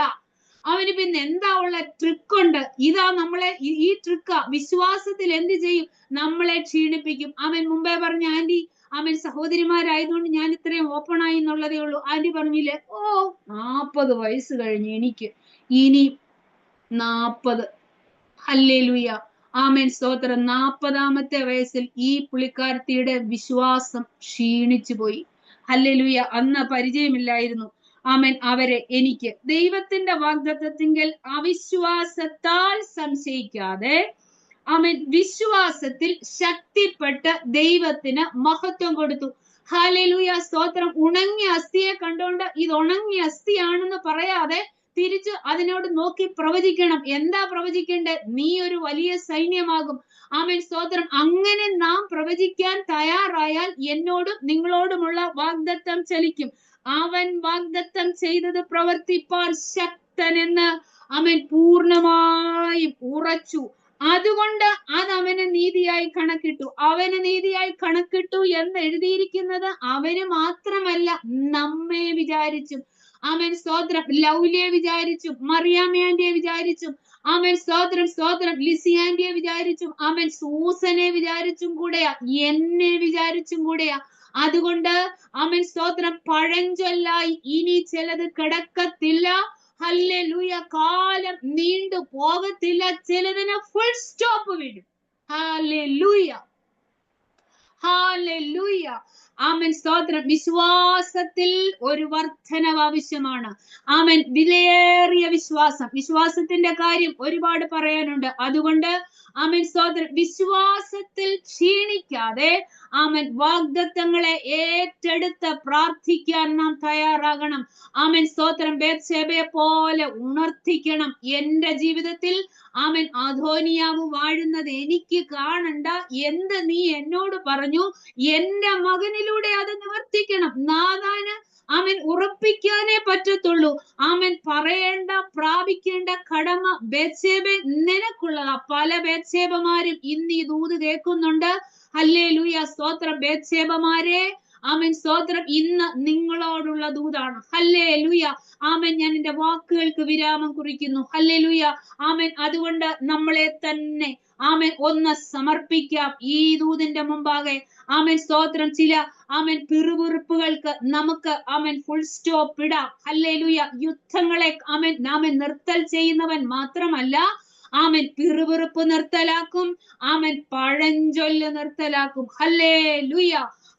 അവന് പിന്നെ എന്താ ഉള്ള? ട്രിക്കുണ്ട്. ഇതാ നമ്മളെ ഈ ട്രിക്കാ. വിശ്വാസത്തിൽ എന്ത് ചെയ്യും? നമ്മളെ ക്ഷീണിപ്പിക്കും. അവൻ മുമ്പേ പറഞ്ഞ ആന്റി ആമേൻ സഹോദരിമാരായതുകൊണ്ട് ഞാൻ ഇത്രയും ഓപ്പൺ ആയി എന്നുള്ളതേ ഉള്ളൂ. ആന്റി പറഞ്ഞില്ലേ, 40 വയസ്സ് കഴിഞ്ഞ് എനിക്ക് ഇനി 40. ഹല്ലേലൂയ. ആമേൻ സ്തോത്രം. 40-ാമത്തെ വയസ്സിൽ ഈ പുള്ളിക്കാരത്തിയുടെ വിശ്വാസം ക്ഷീണിച്ചു പോയി. ഹല്ലേലൂയ. അന്ന് പരിചയമില്ലായിരുന്നു ആമേൻ അവരെ. എനിക്ക് ദൈവത്തിന്റെ വാഗ്ദത്തത്തിങ്കൽ അവിശ്വാസത്താൽ സംശയിക്കാതെ ആമേൻ വിശ്വാസത്തിൽ ശക്തിപ്പെട്ട് ദൈവത്തിന് മഹത്വം കൊടുത്തു. ഹല്ലേലൂയ, സ്തോത്രം. ഉണങ്ങിയ അസ്ഥിയെ കണ്ടുകൊണ്ട് ഇത് ഉണങ്ങിയ അസ്ഥിയാണെന്ന് പറയാതെ തിരിച്ച് അതിനോട് നോക്കി പ്രവചിക്കണം. എന്താ പ്രവചിക്കേണ്ടത്? നീ ഒരു വലിയ സൈന്യമാകും. ആമേൻ, സ്തോത്രം. അങ്ങനെ നാം പ്രവചിക്കാൻ തയ്യാറായാൽ എന്നോടും നിങ്ങളോടുമുള്ള വാഗ്ദത്തം ചലിക്കും. അവൻ വാഗ്ദത്തം ചെയ്തത് പ്രവർത്തിപ്പാൻ ശക്തനെന്ന് അവൻ പൂർണ്ണമായും ഉറച്ചു. അതുകൊണ്ട് അത് അവന് നീതിയായി കണക്കിട്ടു. അവന് നീതിയായി കണക്കിട്ടു എന്ന് എഴുതിയിരിക്കുന്നത് അവന് മാത്രമല്ല, നമ്മെ വിചാരിച്ചും. ആമേൻ, സ്തോത്രം. ലൗലിയെ വിചാരിച്ചും, മറിയാമ്മയെ വിചാരിച്ചും, ആമേൻ, സ്തോത്രം, സ്തോത്രം. ലിസിയാന്റിയെ വിചാരിച്ചും, ആമേൻ, സൂസനെ വിചാരിച്ചും കൂടെയാ, എന്നെ വിചാരിച്ചും കൂടെയാ. അതുകൊണ്ട് ആമേൻ, സ്തോത്രം, പഴഞ്ചൊല്ലായി ഇനി ചിലത് കിടക്കത്തില്ല. ഹല്ലേലൂയ. കാലം നീണ്ടു പോകത്തില്ല. ചിലതിന് ഫുൾ സ്റ്റോപ്പ് വിടും. Hallelujah, hallelujah. ആമേൻ, സ്തോത്രം. വിശ്വാസത്തിൽ ഒരു വർധനവ് ആവശ്യമാണ്. ആമേൻ, വിലയേറിയ വിശ്വാസം. വിശ്വാസത്തിന്റെ കാര്യം ഒരുപാട് പറയാനുണ്ട്. അതുകൊണ്ട് ആമേൻ, സ്തോത്രം, വിശ്വാസത്തിൽ ക്ഷീണിക്കാതെ ആമേൻ വാഗ്ദത്തങ്ങളെ ഏറ്റെടുത്ത് പ്രാർത്ഥിക്കാൻ നാം തയ്യാറാകണം. ആമേൻ, സ്തോത്രം. ബേത്ശേബയെ പോലെ ഉണർത്തിക്കണം. എന്റെ ജീവിതത്തിൽ ആമേൻ അദോനിയാവ് വാഴുന്നത് എനിക്ക് കാണണ്ട. എന്ത് നീ എന്നോട് പറഞ്ഞു? എന്റെ മകനിലൂടെ അത് നിവർത്തിക്കണം. നാഥാന് ആമേൻ ഉറപ്പിക്കാനേ പറ്റത്തുള്ളൂ. ആമേൻ, പറയേണ്ട, പ്രാപിക്കേണ്ട കടമ ബേത്ശേബേ നിനക്കുള്ളതാ. പല ബേത്ശേബമാരും ഇന്ന് ഈ ദൂത് കേൾക്കുന്നുണ്ട്. ഹല്ലേലൂയ, സ്തോത്രം. ബേത്ശേബമാരെ, ആമേൻ, സ്തോത്രം, ഇന്ന് നിങ്ങളോടുള്ള ദൂതാണ്. ഹല്ലേലൂയ, ആമേൻ. ഞാൻ എന്റെ വാക്കുകൾക്ക് വിരാമം കുറിക്കുന്നു. ഹല്ലേലൂയ, ആമേൻ. അതുകൊണ്ട് നമ്മളെ തന്നെ ആമേൻ ഒന്ന് സമർപ്പിക്കാം ഈ ദൂതിന്റെ മുമ്പാകെ. ആമേൻ, സ്തോത്രം. ചില ആമേൻ പിറുപിറുപ്പുകൾക്ക് നമുക്ക് ആമേൻ ഫുൾ സ്റ്റോപ്പ് ഇടാം. ഹല്ലേലൂയ. യുദ്ധങ്ങളെ ആമേൻ നാമൻ നിർത്തൽ ചെയ്യുന്നവൻ മാത്രമല്ല, ആമേൻ പിറുപിറുപ്പ് നിർത്തലാക്കും. ആമേൻ പഴഞ്ചൊല്ല് നിർത്തലാക്കും. Hallelujah,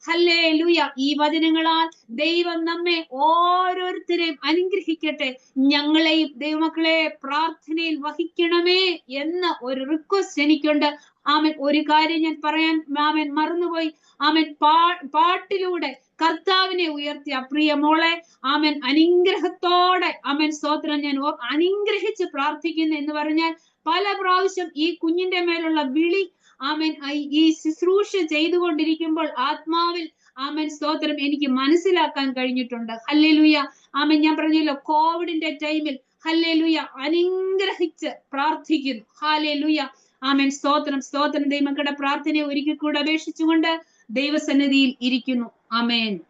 hallelujah. ഈ വചനങ്ങളാൽ ദൈവം നമ്മെ ഓരോരുത്തരെയും അനുഗ്രഹിക്കട്ടെ. ഞങ്ങളെയും ദൈവമക്കളെ പ്രാർത്ഥനയിൽ വഹിക്കണമേ എന്ന ഒരു റിക്വസ്റ്റ് എനിക്കുണ്ട്. ആമേൻ, ഒരു കാര്യം ഞാൻ പറയാൻ ആമേൻ മറന്നുപോയി. ആമേൻ, പാട്ടിലൂടെ കർത്താവിനെ ഉയർത്തിയ പ്രിയ മോളെ ആമേൻ അനുഗ്രഹത്തോടെ, ആമേൻ, സ്തോത്രം, ഞാൻ അനുഗ്രഹിച്ച് പ്രാർത്ഥിക്കുന്നു എന്ന് പറഞ്ഞാൽ പല പ്രാവശ്യം ഈ കുഞ്ഞിന്റെ മേലുള്ള വിളി ആമേൻ ഈ ശുശ്രൂഷ ചെയ്തുകൊണ്ടിരിക്കുമ്പോൾ ആത്മാവിൽ ആമേൻ, സ്തോത്രം, എനിക്ക് മനസ്സിലാക്കാൻ കഴിഞ്ഞിട്ടുണ്ട്. ഹല്ലേലൂയ, ആമേൻ. ഞാൻ പറഞ്ഞല്ലോ, കോവിഡിന്റെ ടൈമിൽ ഹല്ലേലൂയ അനുഗ്രഹിച്ച് പ്രാർത്ഥിക്കുന്നു. ഹല്ലേലൂയ, ആമേൻ, സ്തോത്രം, സ്തോത്രം. ദൈവമക്കളുടെ പ്രാർത്ഥനയെ ഒരിക്കൽ കൂടെ അപേക്ഷിച്ചുകൊണ്ട് ദൈവസന്നിധിയിൽ ഇരിക്കുന്നു. ആമേൻ.